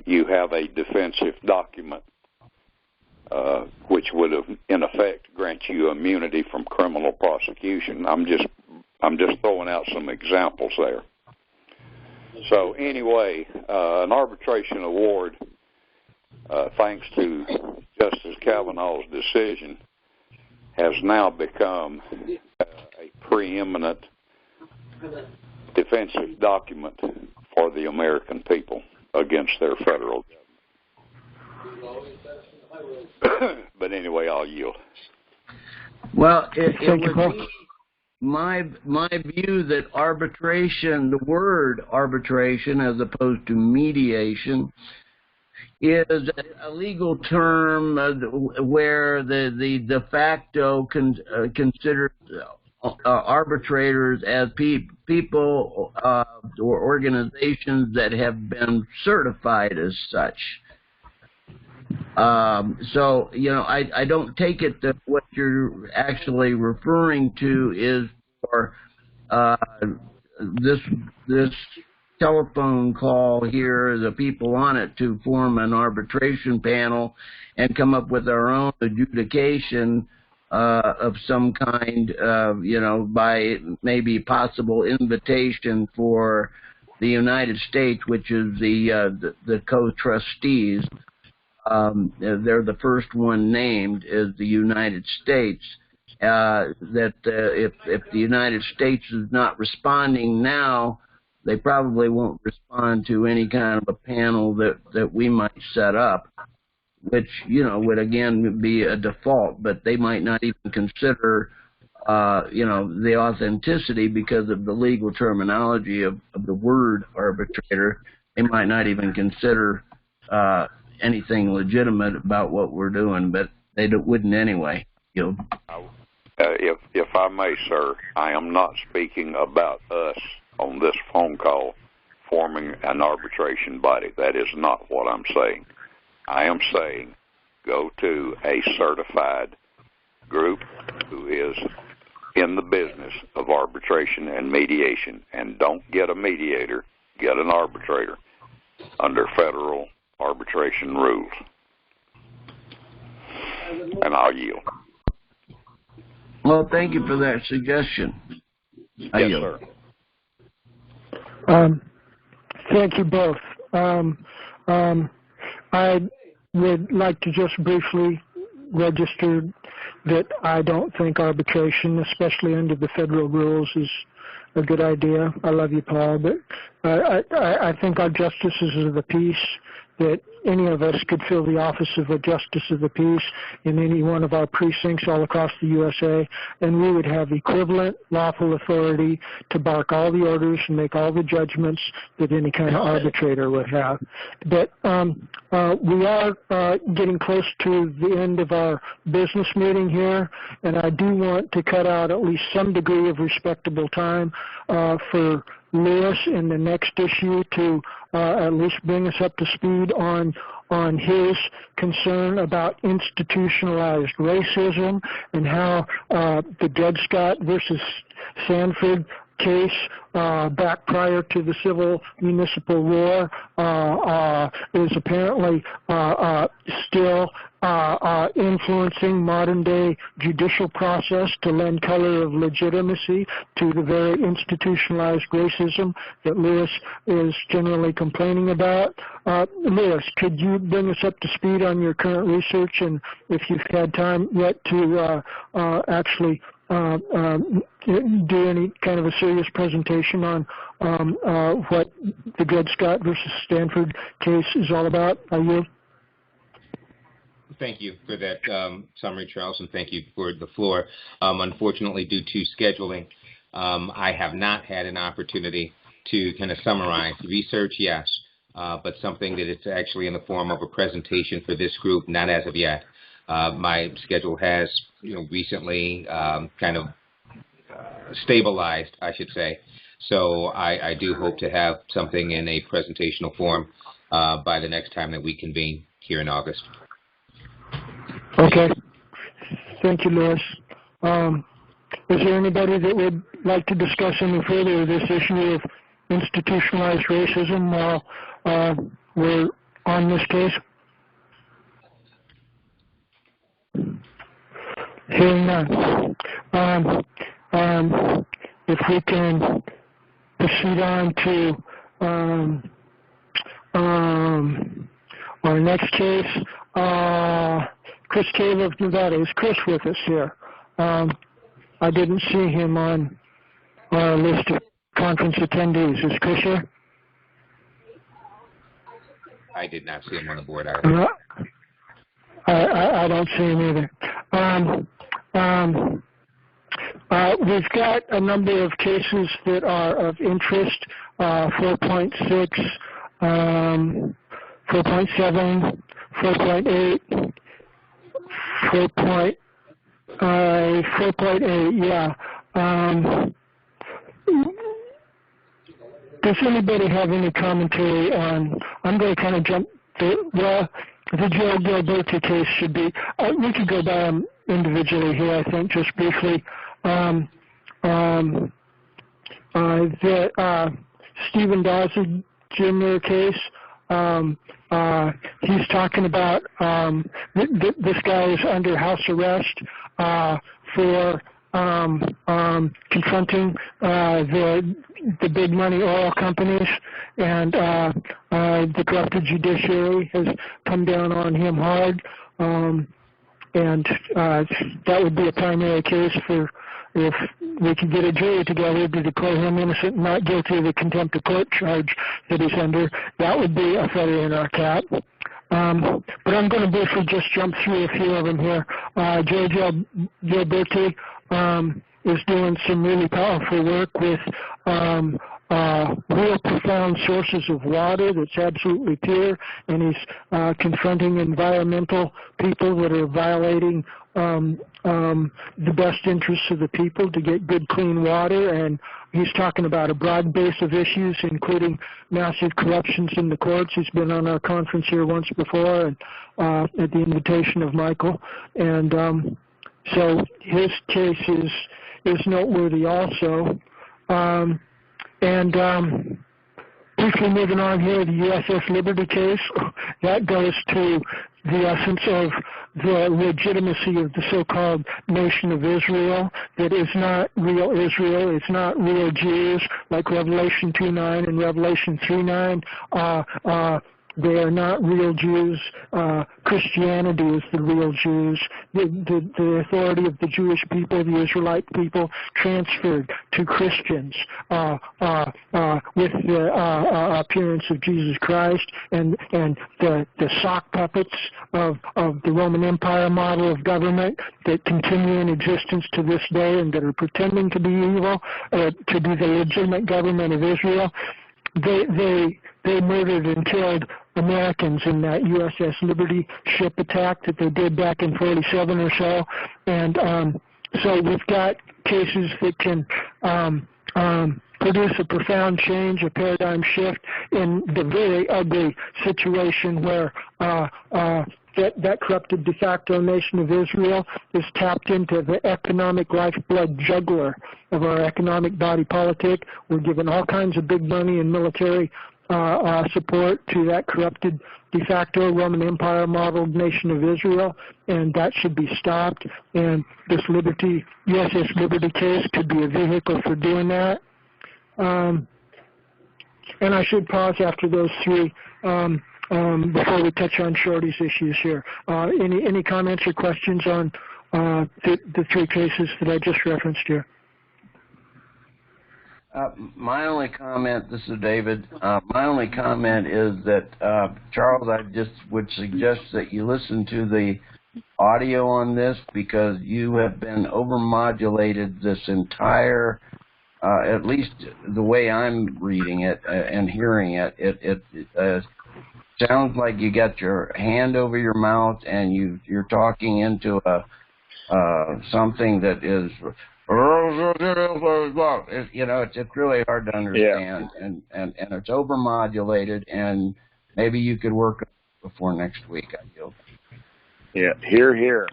you have a defensive document, which would have, in effect, grant you immunity from criminal prosecution. I'm just throwing out some examples there. So anyway, an arbitration award, thanks to Justice Kavanaugh's decision, has now become a preeminent defensive document for the American people against their federal government. But anyway, I'll yield. Well, it would be my view that arbitration, the word arbitration as opposed to mediation, is a legal term where the de facto considered arbitrators as people or organizations that have been certified as such. So, you know, I don't take it that what you're actually referring to is for this telephone call here, the people on it, to form an arbitration panel and come up with our own adjudication of some kind, you know, by maybe possible invitation for the United States, which is the co-trustees. They're the first one named is the United States. That if the United States is not responding now, they probably won't respond to any kind of a panel that we might set up, which, you know, would again be a default, but they might not even consider, you know, the authenticity because of the legal terminology of the word arbitrator. They might not even consider anything legitimate about what we're doing, but they wouldn't anyway. You know. If I may, sir, I am not speaking about us on this phone call forming an arbitration body. That is not what I'm saying. I am saying go to a certified group who is in the business of arbitration and mediation, and don't get a mediator, get an arbitrator under federal arbitration rules. And I'll yield. Well, thank you for that suggestion. Yes, sir. Thank you both. I would like to just briefly register that I don't think arbitration, especially under the federal rules, is a good idea. I love you, Paul, but I think our justices of the peace, that any of us could fill the office of a justice of the peace in any one of our precincts all across the USA, and we would have equivalent lawful authority to bark all the orders and make all the judgments that any kind of arbitrator would have. But we are getting close to the end of our business meeting here, and I do want to cut out at least some degree of respectable time for Lewis in the next issue to at least bring us up to speed on his concern about institutionalized racism and how the Dred Scott versus Sanford case back prior to the Civil Municipal War is apparently still influencing modern-day judicial process to lend color of legitimacy to the very institutionalized racism that Lewis is generally complaining about. Lewis, could you bring us up to speed on your current research, and if you've had time yet to actually do any kind of a serious presentation on what the Dred Scott versus Stanford case is all about? Are you? Thank you for that summary, Charles, and thank you for the floor. Unfortunately, due to scheduling, I have not had an opportunity to kind of summarize research, yes, but something that it's actually in the form of a presentation for this group, not as of yet. My schedule has, recently kind of stabilized, I should say. So I do hope to have something in a presentational form by the next time that we convene here in August. Okay. Thank you, Lewis. Is there anybody that would like to discuss any further this issue of institutionalized racism while were on this case? Hearing none. If we can proceed on to our next case, Chris Cave of Nevada. Is Chris with us here? I didn't see him on our list of conference attendees. Is Chris here? I did not see him on the board either. I don't see him either. We've got a number of cases that are of interest, 4.6, 4.7, 4.8, 4.8, yeah. Does anybody have any commentary on, I'm going to kind of jump, the Joe Gilberti case should be, we could go by them individually here, I think, just briefly. The Stephen Dawson Jr. case, he's talking about this guy is under house arrest for confronting the big money oil companies, and the corrupted judiciary has come down on him hard, and that would be a primary case for if we could get a jury together to declare him innocent and not guilty of the contempt of court charge that he's under. That would be a feather in our cap. But I'm going to briefly just jump through a few of them here. Joe Gilberti is doing some really powerful work with real profound sources of water that's absolutely pure, and he's confronting environmental people that are violating the best interests of the people to get good, clean water, and he's talking about a broad base of issues, including massive corruptions in the courts. He's been on our conference here once before, and at the invitation of Michael, and so his case is noteworthy also. Briefly moving on here, the USS Liberty case, that goes to the essence of the legitimacy of the so-called nation of Israel, that is not real Israel, it's not real Jews, like Revelation 2:9 and Revelation 3:9. They are not real Jews. Christianity is the real Jews. The authority of the Jewish people, the Israelite people, transferred to Christians with the appearance of Jesus Christ, and the sock puppets of the Roman Empire model of government that continue in existence to this day and that are pretending to be evil, to be the legitimate government of Israel. They murdered and killed Americans in that USS Liberty ship attack that they did back in 47 or so. And so we've got cases that can produce a profound change, a paradigm shift in the very ugly situation where that corrupted de facto nation of Israel is tapped into the economic lifeblood juggler of our economic body politic. We're given all kinds of big money and military support to that corrupted de facto Roman Empire modeled nation of Israel, and that should be stopped. And this USS Liberty case could be a vehicle for doing that. And I should pause after those three before we touch on Shorty's issues here. Any comments or questions on the three cases that I just referenced here? My only comment, this is David, my only comment is that, Charles, I just would suggest that you listen to the audio on this, because you have been overmodulated this entire, at least the way I'm reading it and hearing it, it sounds like you got your hand over your mouth and you're talking into something that is, you know, it's really hard to understand, and it's overmodulated, and maybe you could work before next week, I feel. Yeah, hear.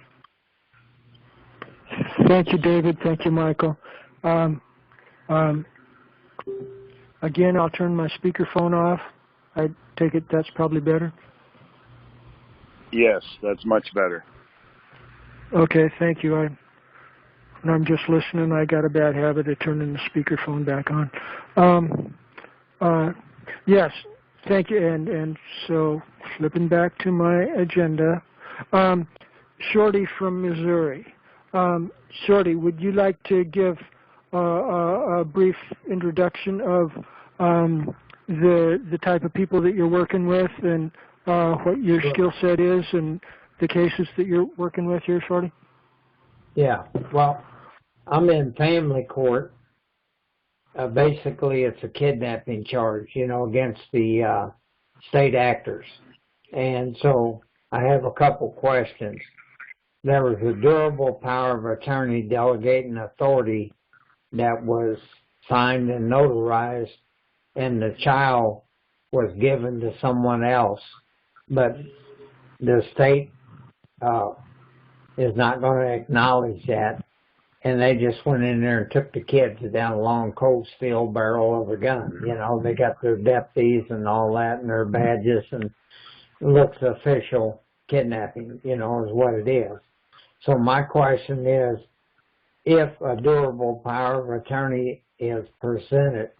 Thank you, David. Thank you, Michael. Again, I'll turn my speakerphone off. take it that's probably better? Yes, that's much better. Okay, thank you. When I'm just listening, I got a bad habit of turning the speakerphone back on. Yes, thank you. And so, flipping back to my agenda, Shorty from Missouri. Shorty, would you like to give a brief introduction of the type of people that you're working with and what your skill set is and the cases that you're working with here, Shorty? Yeah, well, I'm in family court. Basically, it's a kidnapping charge, against the state actors. And so I have a couple questions. There was a durable power of attorney delegating authority that was signed and notarized, and the child was given to someone else, but the state is not going to acknowledge that, and they just went in there and took the kids down a long cold steel barrel of a gun. They got their deputies and all that and their badges, and it looks official kidnapping, is what it is. So my question is, if a durable power of attorney is presented,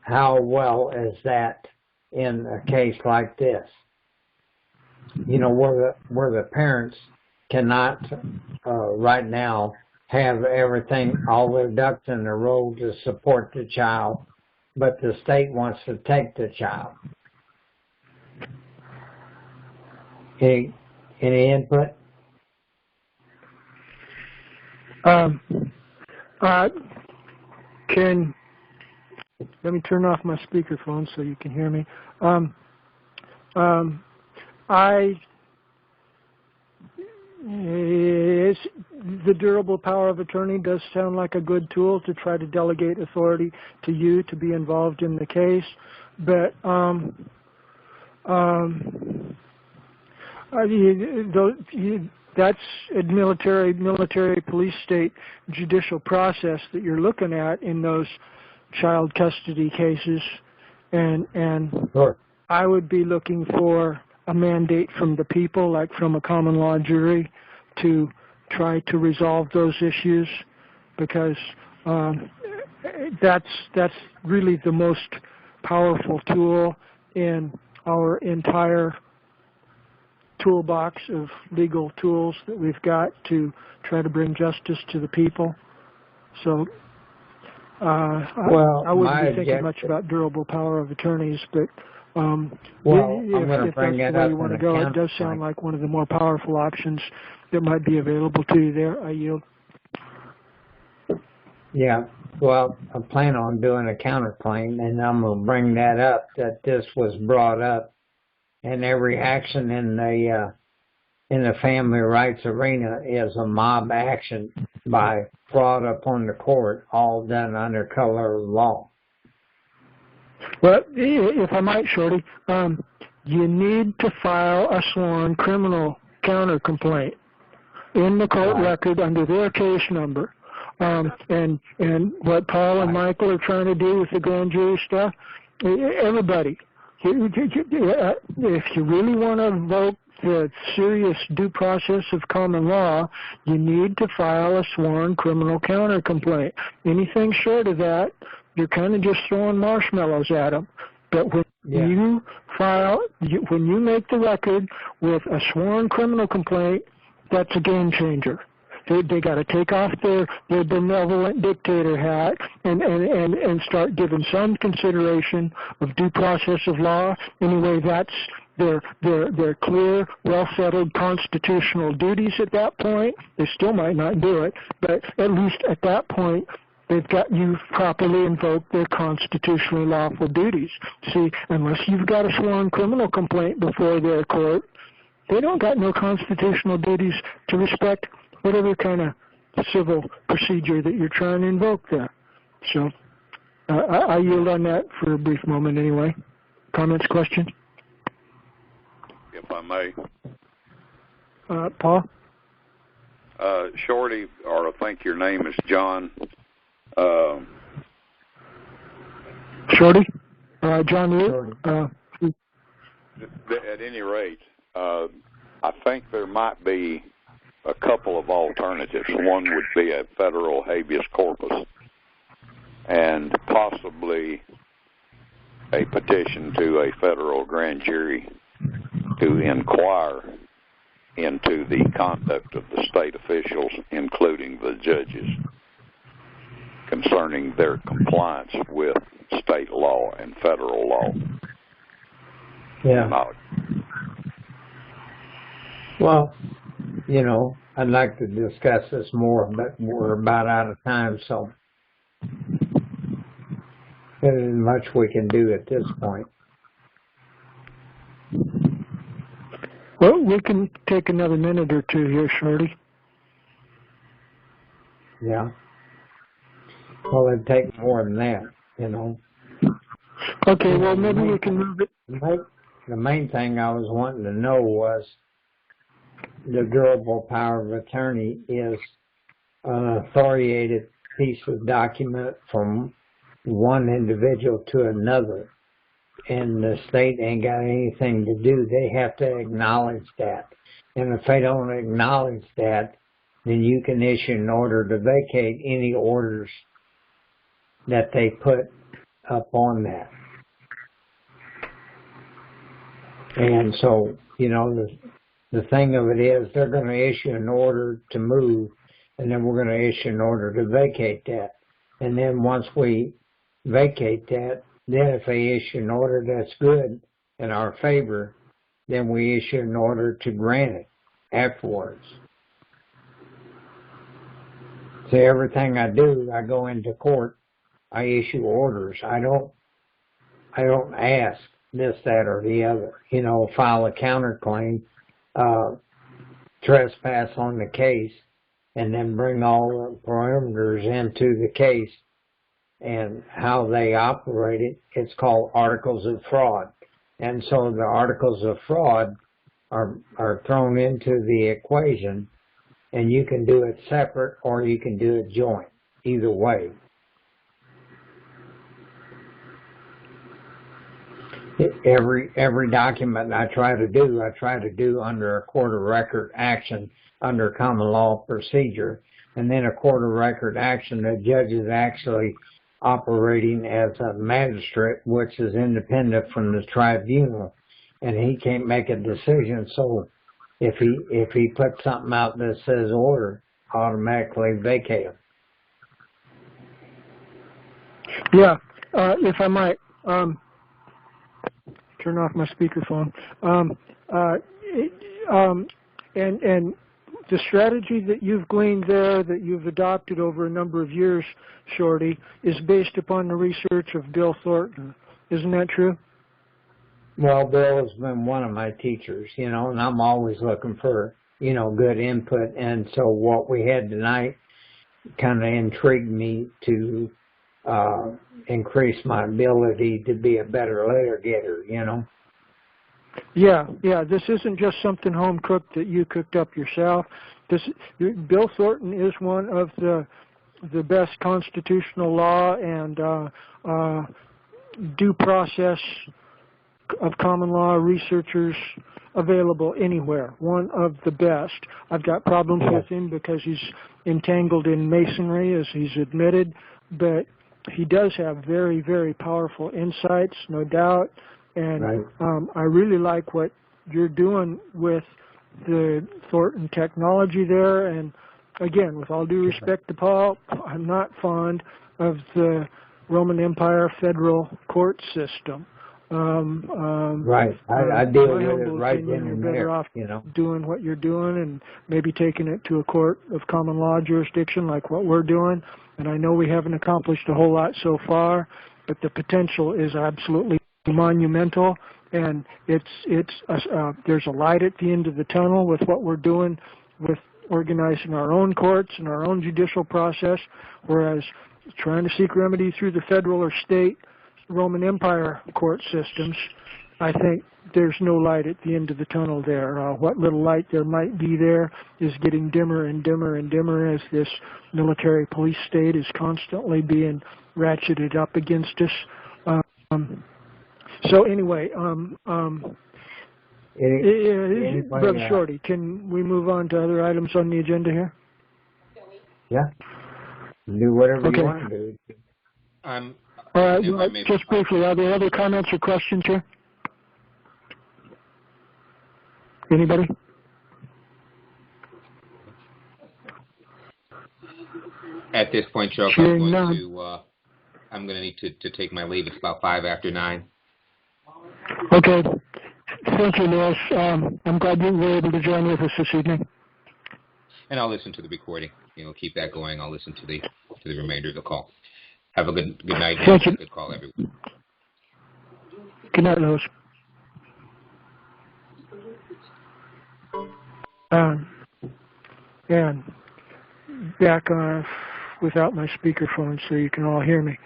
how well is that in a case like this? Where the parents cannot right now have everything, all their ducks in a row to support the child, but the state wants to take the child. Any input? Let me turn off my speakerphone so you can hear me. The durable power of attorney does sound like a good tool to try to delegate authority to you to be involved in the case, but that's a military police state judicial process that you're looking at in those child custody cases, and sure. I would be looking for a mandate from the people, like from a common law jury, to try to resolve those issues, because that's really the most powerful tool in our entire toolbox of legal tools that we've got to try to bring justice to the people. So I wouldn't be thinking much about durable power of attorneys, but if that's the way you want to go, it does sound like one of the more powerful options that might be available to you there. I yield. Yeah, well, I plan on doing a counterclaim, and I'm going to bring that up, that this was brought up, and every action in the family rights arena is a mob action by fraud upon the court, all done under color of law. Well, if I might, Shorty, you need to file a sworn criminal counter complaint in the court record under their case number. And what Paul and Michael are trying to do with the grand jury stuff, everybody, if you really want to invoke the serious due process of common law, you need to file a sworn criminal counter complaint. Anything short of that, you're kind of just throwing marshmallows at them. But when you when you make the record with a sworn criminal complaint, that's a game changer. They got to take off their benevolent dictator hat and start giving some consideration of due process of law. Anyway, that's their clear, well-settled constitutional duties at that point. They still might not do it, but at least at that point, they've got you properly invoked their constitutionally lawful duties. See, unless you've got a sworn criminal complaint before their court, they don't got no constitutional duties to respect whatever kind of civil procedure that you're trying to invoke there. So I yield on that for a brief moment anyway. Comments, questions? If I may. Paul? Shorty, or I think your name is John. Shorty? John Liu? at any rate, I think there might be a couple of alternatives. One would be a federal habeas corpus and possibly a petition to a federal grand jury to inquire into the conduct of the state officials, including the judges, concerning their compliance with state law and federal law. Yeah. Well, you know, I'd like to discuss this more, but we're about out of time, so there isn't much we can do at this point. Well, we can take another minute or two here, Shorty. Yeah. Well, it'd take more than that, you know. Okay, well, maybe we can move it. The main thing I was wanting to know was the durable power of attorney is an authoritative piece of document from one individual to another, and the state ain't got anything to do. They have to acknowledge that. And if they don't acknowledge that, then you can issue an order to vacate any orders that they put up on that. And so, you know, the thing of it is they're going to issue an order to move, and then we're going to issue an order to vacate that. And then once we vacate that, then if they issue an order that's good in our favor, then we issue an order to grant it afterwards. So everything I do, I go into court, I issue orders. I don't ask this, that, or the other. You know, file a counterclaim, trespass on the case, and then bring all the parameters into the case and how they operate it. It's called articles of fraud. And so the articles of fraud are thrown into the equation, and you can do it separate or you can do it joint, either way. Every document I try to do under a court of record action under common law procedure, and then a court of record action, the judge is actually operating as a magistrate, which is independent from the tribunal, and he can't make a decision. So if he puts something out that says order, automatically vacate him. Yeah, if I might. Turn off my speakerphone. And the strategy that you've gleaned there, that you've adopted over a number of years, Shorty, is based upon the research of Bill Thornton. Isn't that true? Well, Bill has been one of my teachers, you know, and I'm always looking for, you know, good input. And so what we had tonight kind of intrigued me to increase my ability to be a better litigator, you know. Yeah. This isn't just something home cooked that you cooked up yourself. Bill Thornton is one of the best constitutional law and due process of common law researchers available anywhere. One of the best. I've got problems with him because he's entangled in masonry, as he's admitted, but he does have very, very powerful insights, no doubt. And I really like what you're doing with the Thornton technology there. And again, with all due respect to Paul, I'm not fond of the Roman Empire federal court system. I deal with it right then and there. Better off, you know, doing what you're doing and maybe taking it to a court of common law jurisdiction like what we're doing. And I know we haven't accomplished a whole lot so far, but the potential is absolutely monumental. And there's a light at the end of the tunnel with what we're doing with organizing our own courts and our own judicial process, whereas trying to seek remedy through the federal or state Roman Empire court systems, I think there's no light at the end of the tunnel there. What little light there might be there is getting dimmer and dimmer and dimmer as this military police state is constantly being ratcheted up against us. So anyway, Brother Shorty, can we move on to other items on the agenda here? Yeah. Do whatever you want to do. All right, well, just briefly, are there other comments or questions here? Anybody? At this point, Chuck, I'm going to need to take my leave. It's about 5 after 9. Okay. Thank you, Lewis. I'm glad you were able to join with us this evening. And I'll listen to the recording. Keep that going. I'll listen to the remainder of the call. Have a good night. Thank you. Good call, everyone. Good night, Lewis. And back without my speakerphone so you can all hear me.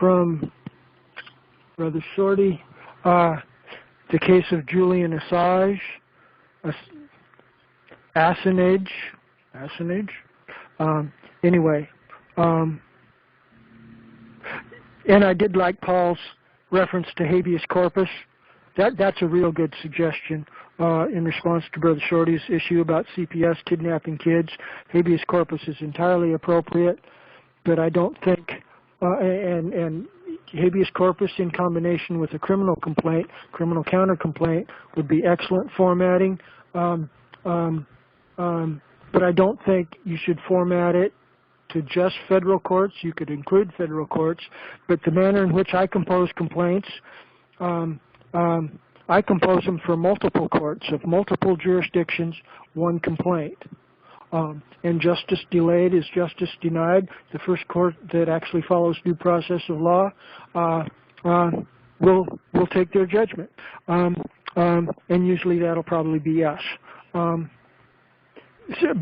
From Brother Shorty, the case of Julian Assange, anyway, and I did like Paul's reference to habeas corpus. That's a real good suggestion in response to Brother Shorty's issue about CPS kidnapping kids. Habeas corpus is entirely appropriate, but I don't think, and habeas corpus in combination with a criminal counter complaint would be excellent formatting. But I don't think you should format it to just federal courts. You could include federal courts, but the manner in which I compose complaints, I compose them for multiple courts of multiple jurisdictions, one complaint. And justice delayed is justice denied. The first court that actually follows due process of law will take their judgment. And usually that'll probably be us.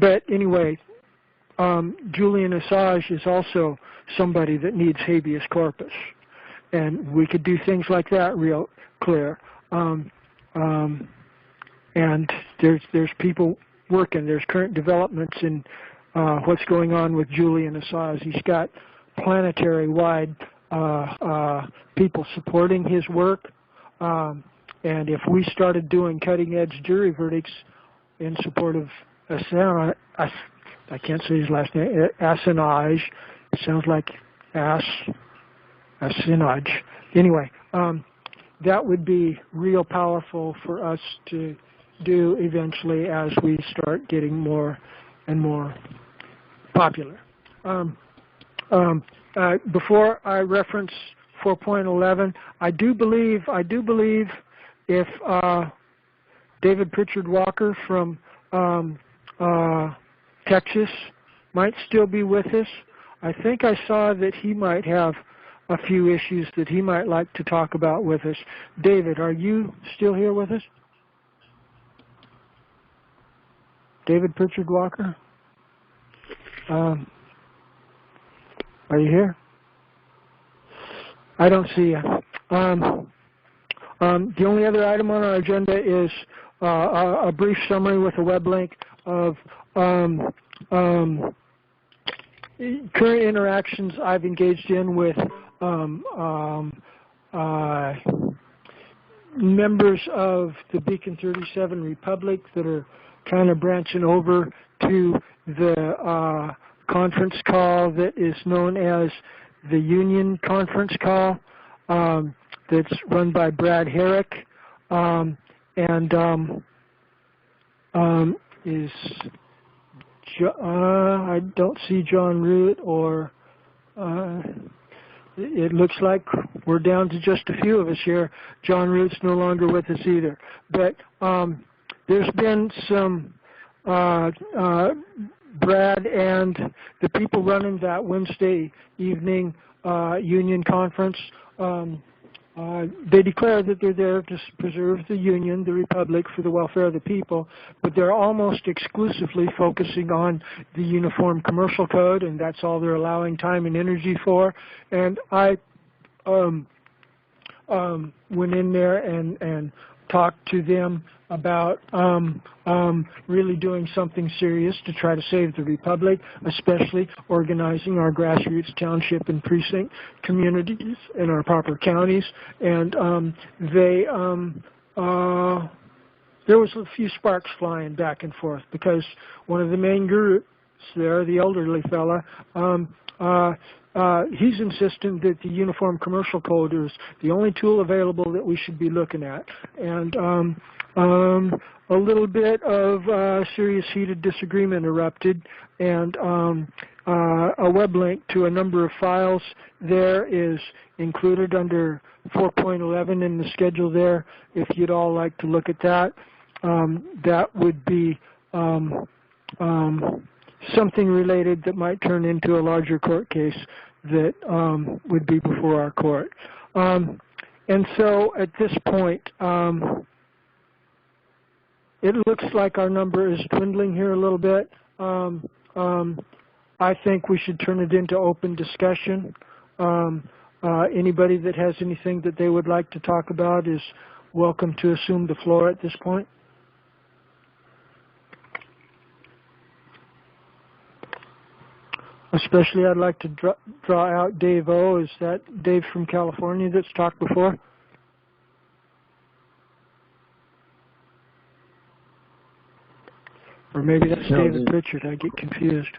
But anyway, Julian Assange is also somebody that needs habeas corpus. And we could do things like that real clear. And there's people working. There's current developments in what's going on with Julian Assange. He's got planetary-wide people supporting his work. And if we started doing cutting-edge jury verdicts in support of Assange, I can't say his last name, Assange. It sounds like Assange. Anyway, that would be real powerful for us to do eventually as we start getting more and more popular. Before I reference 4.11, I do believe if David Pritchard Walker from Texas might still be with us. I think I saw that he might have a few issues that he might like to talk about with us. David, are you still here with us? David Pritchard Walker? Are you here? I don't see you. The only other item on our agenda is a brief summary with a web link of current interactions I've engaged in with members of the Beacon 37 Republic that are kind of branching over to the conference call that is known as the Union Conference Call that's run by Brad Herrick I don't see John Root or it looks like we're down to just a few of us here. John Root's no longer with us either. But there's been some Brad and the people running that Wednesday evening Union Conference, they declare that they're there to preserve the Union, the Republic, for the welfare of the people, but they're almost exclusively focusing on the Uniform Commercial Code, and that's all they're allowing time and energy for. And I went in there and talk to them about really doing something serious to try to save the Republic, especially organizing our grassroots township and precinct communities in our proper counties. And there was a few sparks flying back and forth because one of the main groups there, the elderly fella, he's insistent that the Uniform Commercial Code is the only tool available that we should be looking at. And a little bit of serious heated disagreement erupted, and a web link to a number of files there is included under 4.11 in the schedule there. If you'd all like to look at that, that would be something related that might turn into a larger court case that would be before our court. And so at this point, it looks like our number is dwindling here a little bit. I think we should turn it into open discussion. Anybody that has anything that they would like to talk about is welcome to assume the floor at this point. Especially, I'd like to draw out Dave O. Is that Dave from California that's talked before? Or maybe that's David Pritchard. I get confused.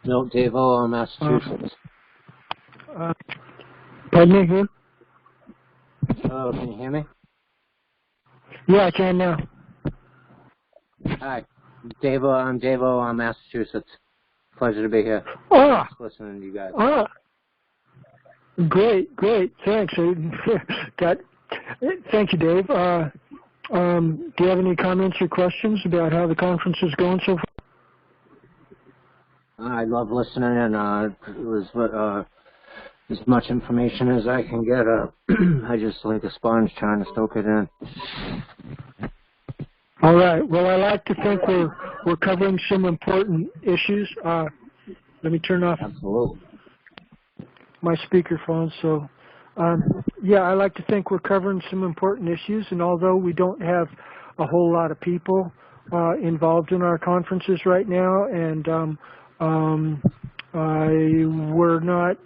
No, Dave O. Massachusetts. Pardon me, who? Hello, can you hear me? Yeah, I can now. Hi, Dave O. I'm Dave O. Massachusetts. Pleasure to be here. Just listening to you guys. Great, thanks. Thank you, Dave. Do you have any comments or questions about how the conference is going so far? I love listening, and it was as much information as I can get. I just like a sponge trying to soak it in. All right. Well, I like to think we're covering some important issues. Let me turn off my speakerphone. So, yeah, I like to think we're covering some important issues. And although we don't have a whole lot of people involved in our conferences right now, and we're not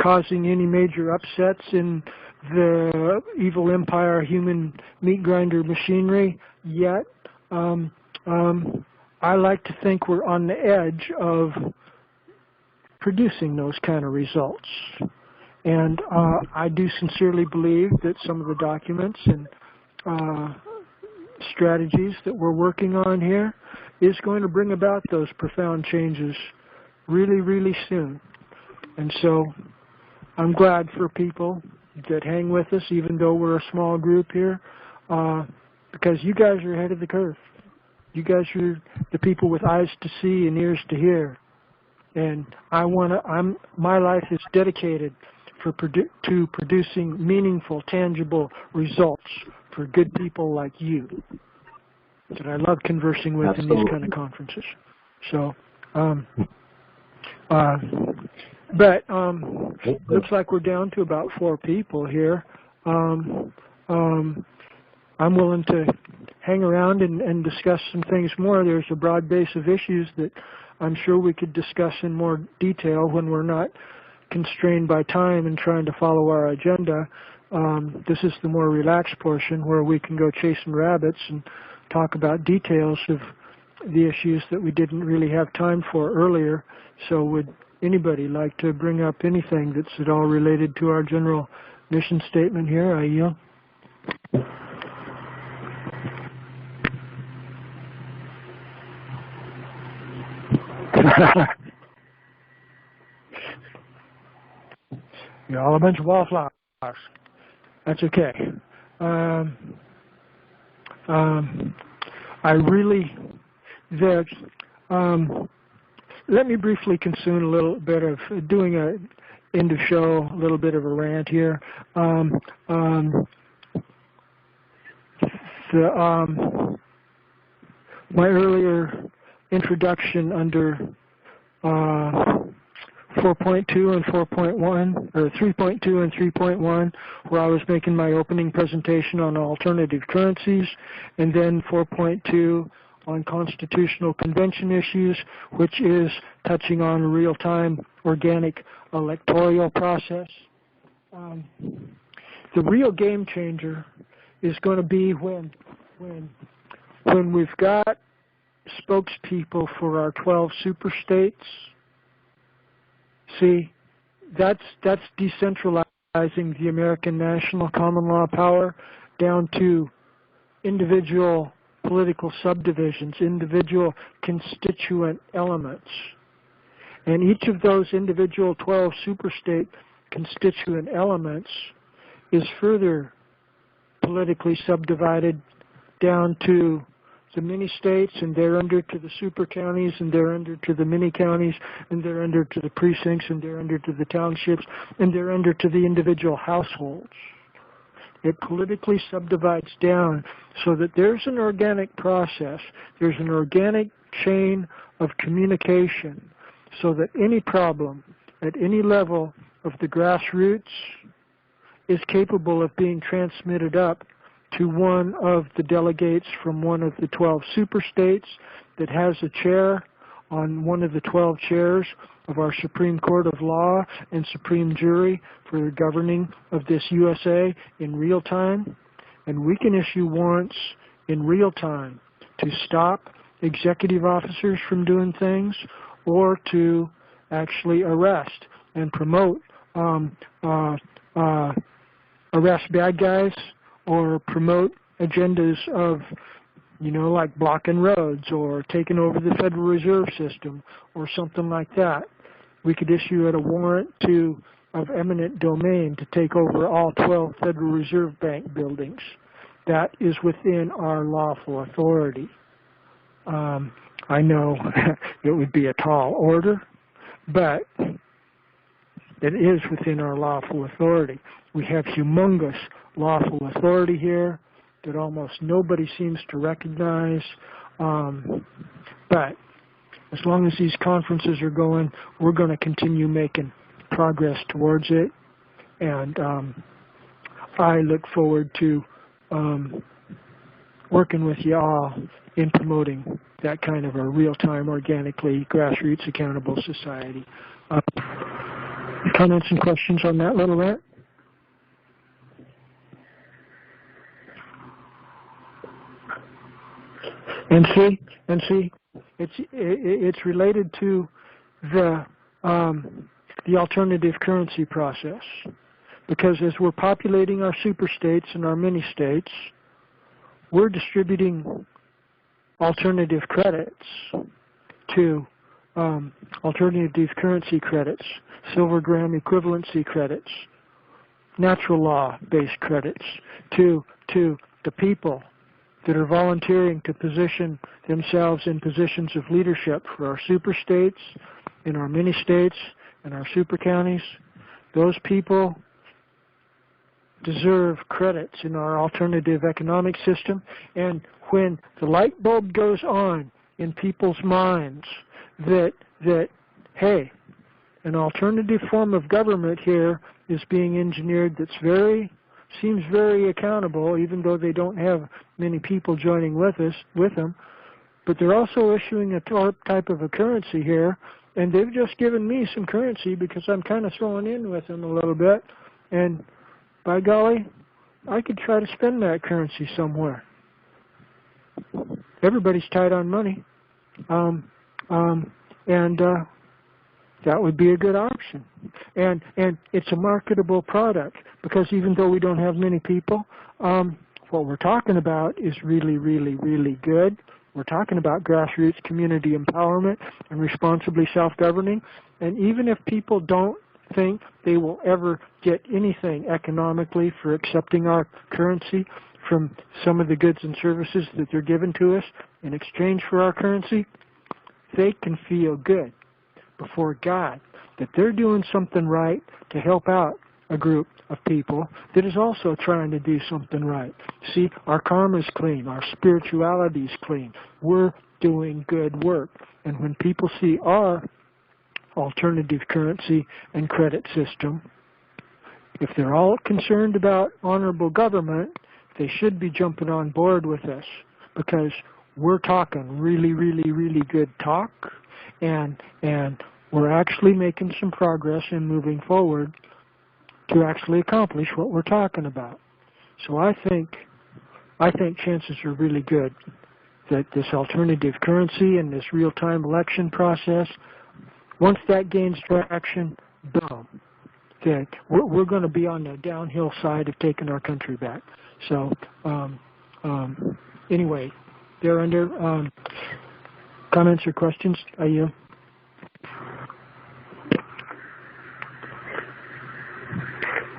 causing any major upsets in the evil empire human meat grinder machinery yet, I like to think we're on the edge of producing those kind of results. And I do sincerely believe that some of the documents and strategies that we're working on here is going to bring about those profound changes really, really soon. And so I'm glad for people that hang with us, even though we're a small group here, because you guys are ahead of the curve. You guys are the people with eyes to see and ears to hear. And my life is dedicated to producing meaningful, tangible results for good people like you that I love conversing with in these kind of conferences. So, but looks like we're down to about 4 people here. I'm willing to hang around and discuss some things more. There's a broad base of issues that I'm sure we could discuss in more detail when we're not constrained by time and trying to follow our agenda. This is the more relaxed portion where we can go chasing rabbits and talk about details of the issues that we didn't really have time for earlier. So would anybody like to bring up anything that's at all related to our general mission statement here? I yield. You're all a bunch of wallflowers. That's okay. Let me briefly consume a little bit of doing a end of show, a little bit of a rant here. My earlier introduction under 4.2 and 4.1, or 3.2 and 3.1, where I was making my opening presentation on alternative currencies, and then 4.2 on constitutional convention issues, which is touching on a real-time organic electoral process. The real game changer is going to be when we've got spokespeople for our 12 super states. See, that's decentralizing the American national common law power down to individual political subdivisions, individual constituent elements. And each of those individual 12 superstate constituent elements is further politically subdivided down to the mini-states, and they're under to the super counties, and they're under to the mini-counties, and they're under to the precincts, and they're under to the townships, and they're under to the individual households. It politically subdivides down so that there's an organic process, there's an organic chain of communication, so that any problem at any level of the grassroots is capable of being transmitted up to one of the delegates from one of the 12 super states that has a chair on one of the 12 chairs of our Supreme Court of Law and Supreme Jury for the governing of this USA in real time. And we can issue warrants in real time to stop executive officers from doing things or to actually arrest and promote, arrest bad guys or promote agendas of, like blocking roads or taking over the Federal Reserve System or something like that. We could issue a warrant of eminent domain to take over all 12 Federal Reserve Bank buildings. That is within our lawful authority. I know it would be a tall order, but it is within our lawful authority. We have humongous lawful authority here that almost nobody seems to recognize. But as long as these conferences are going, we're going to continue making progress towards it. And I look forward to working with you all in promoting that kind of a real-time, organically, grassroots accountable society. Comments and questions on that little rant? And see, it's related to the alternative currency process, because as we're populating our super states and our mini states, we're distributing alternative credits to alternative currency credits, silver gram equivalency credits, natural law based credits to the people that are volunteering to position themselves in positions of leadership for our super states, in our mini states, and our super counties. Those people deserve credits in our alternative economic system. And when the light bulb goes on in people's minds that hey, an alternative form of government here is being engineered that's seems very accountable, even though they don't have many people joining with them, but they're also issuing a type of a currency here, and they've just given me some currency because I'm kind of throwing in with them a little bit, and by golly, I could try to spend that currency somewhere. Everybody's tight on money, and that would be a good option. And it's a marketable product, because even though we don't have many people, what we're talking about is really, really, really good. We're talking about grassroots community empowerment and responsibly self-governing. And even if people don't think they will ever get anything economically for accepting our currency from some of the goods and services that they're given to us in exchange for our currency, they can feel good before God that they're doing something right to help out a group of people that is also trying to do something right. See, our karma's clean, our spirituality's clean. We're doing good work. And when people see our alternative currency and credit system. If they're all concerned about honorable government, they should be jumping on board with us, because we're talking really, really, really good talk, and we're actually making some progress in moving forward to actually accomplish what we're talking about. So I think chances are really good that this alternative currency and this real-time election process, once that gains traction, boom, okay, we're going to be on the downhill side of taking our country back. So anyway, there under comments or questions? Are you?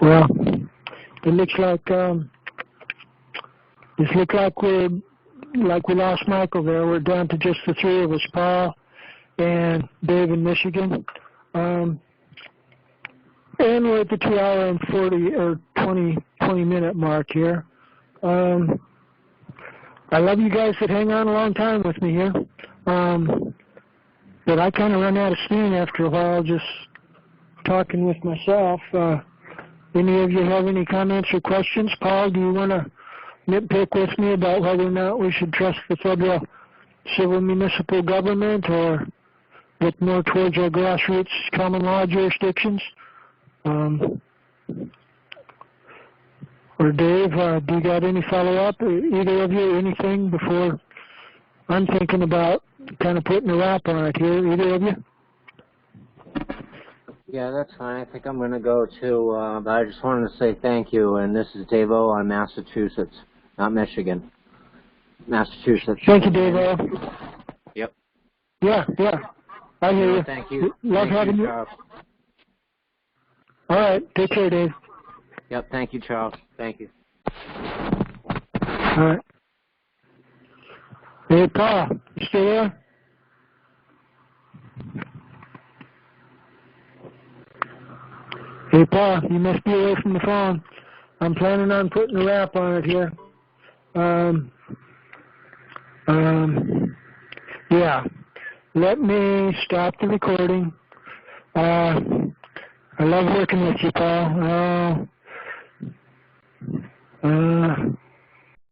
Well, it looks like we lost Michael there. We're down to just the three of us, Paul and Dave in Michigan. And we're at the 2 hour and 20 minute mark here. I love you guys that hang on a long time with me here. But I kind of run out of steam after a while just talking with myself. Any of you have any comments or questions? Paul, do you want to nitpick with me about whether or not we should trust the federal civil municipal government or look more towards our grassroots common law jurisdictions? Or Dave, do you got any follow-up, either of you, anything before I'm thinking about kind of putting a wrap on it here, either of you? Yeah, that's fine. I think I'm going to go too, but I just wanted to say thank you, and this is Dave O. on Massachusetts, not Michigan. Massachusetts. Thank you, Dave O. Yep. Yeah. I hear you. Thank you. Love having you. Charles. All right. Take care, Dave. Yep. Thank you, Charles. Thank you. All right. Hey, Paul, you still there? Hey, Paul, you must be away from the phone. I'm planning on putting a wrap on it here. Yeah. Let me stop the recording. I love working with you, Paul.